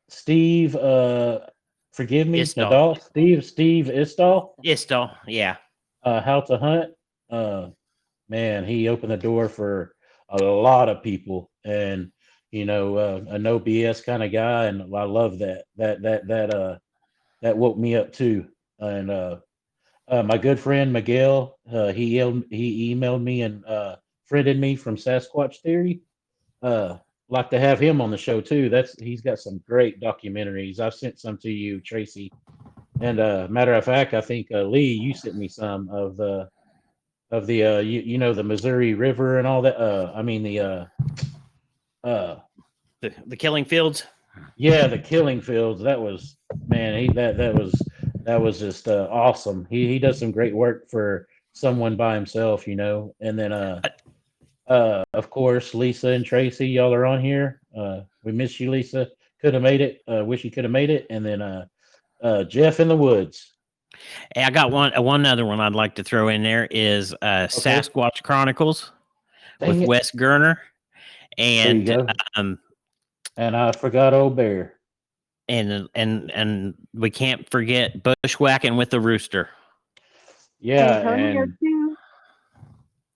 Steve, forgive me, Istal. Nadal, Steve Istal, Istal, yeah. How to Hunt. Man, he opened the door for a lot of people, and a no BS kind of guy, and I love that. That woke me up too. And my good friend Miguel, he emailed me and friended me from Sasquatch Theory. Like to have him on the show too. He's got some great documentaries. I've sent some to you, Tracy. And matter of fact, I think Lee, you sent me some of the the Missouri River and all that. The killing fields. Yeah, the killing fields. That was, man. That was just awesome. He does some great work for someone by himself, And then of course, Lisa and Tracy, y'all are on here. We miss you, Lisa. Could have made it. Wish you could have made it. And then Jeff in the Woods. Hey, I got one other one I'd like to throw in there is Sasquatch Chronicles with Wes Gerner. And there you go. And I forgot Old Bear. And we can't forget Bushwhacking with the Rooster. Yeah, Antonio too.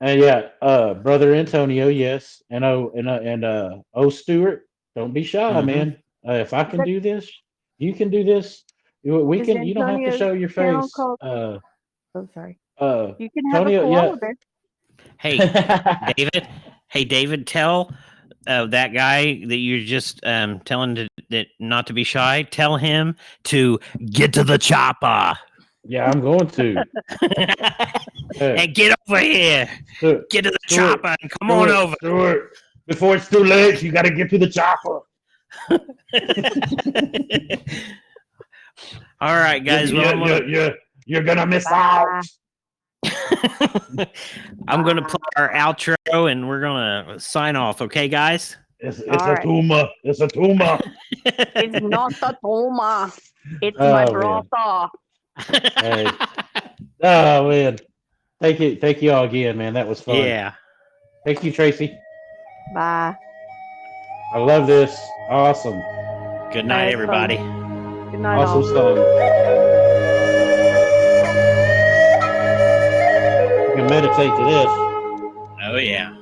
And yeah, brother Antonio, yes, and Stewart, don't be shy, man. If I can do this, you can do this. We Is can. You don't have to Antonio's show your channel face. called- Oh, sorry. You can have Antonio, a koala bear. Hey, David. Hey, David, tell that guy that you're just telling that not to be shy. Tell him to get to the chopper. Yeah, I'm going to. Hey, get over here. Get to the chopper and come on over. Stuart, before it's too late, you got to get to the chopper. All right, guys. You're gonna miss out. I'm gonna play our outro and we're gonna sign off. Okay, guys. It's All a right. tumor. It's a tumor. It's not the Toma. It's Oh, my man. brother. Hey. Oh man. Thank you all again, man. That was fun. Yeah. Thank you, Tracy. Bye. I love this. Awesome. Good night, It's fun. everybody. Good night, Awesome all. song. You can meditate to this. Oh yeah.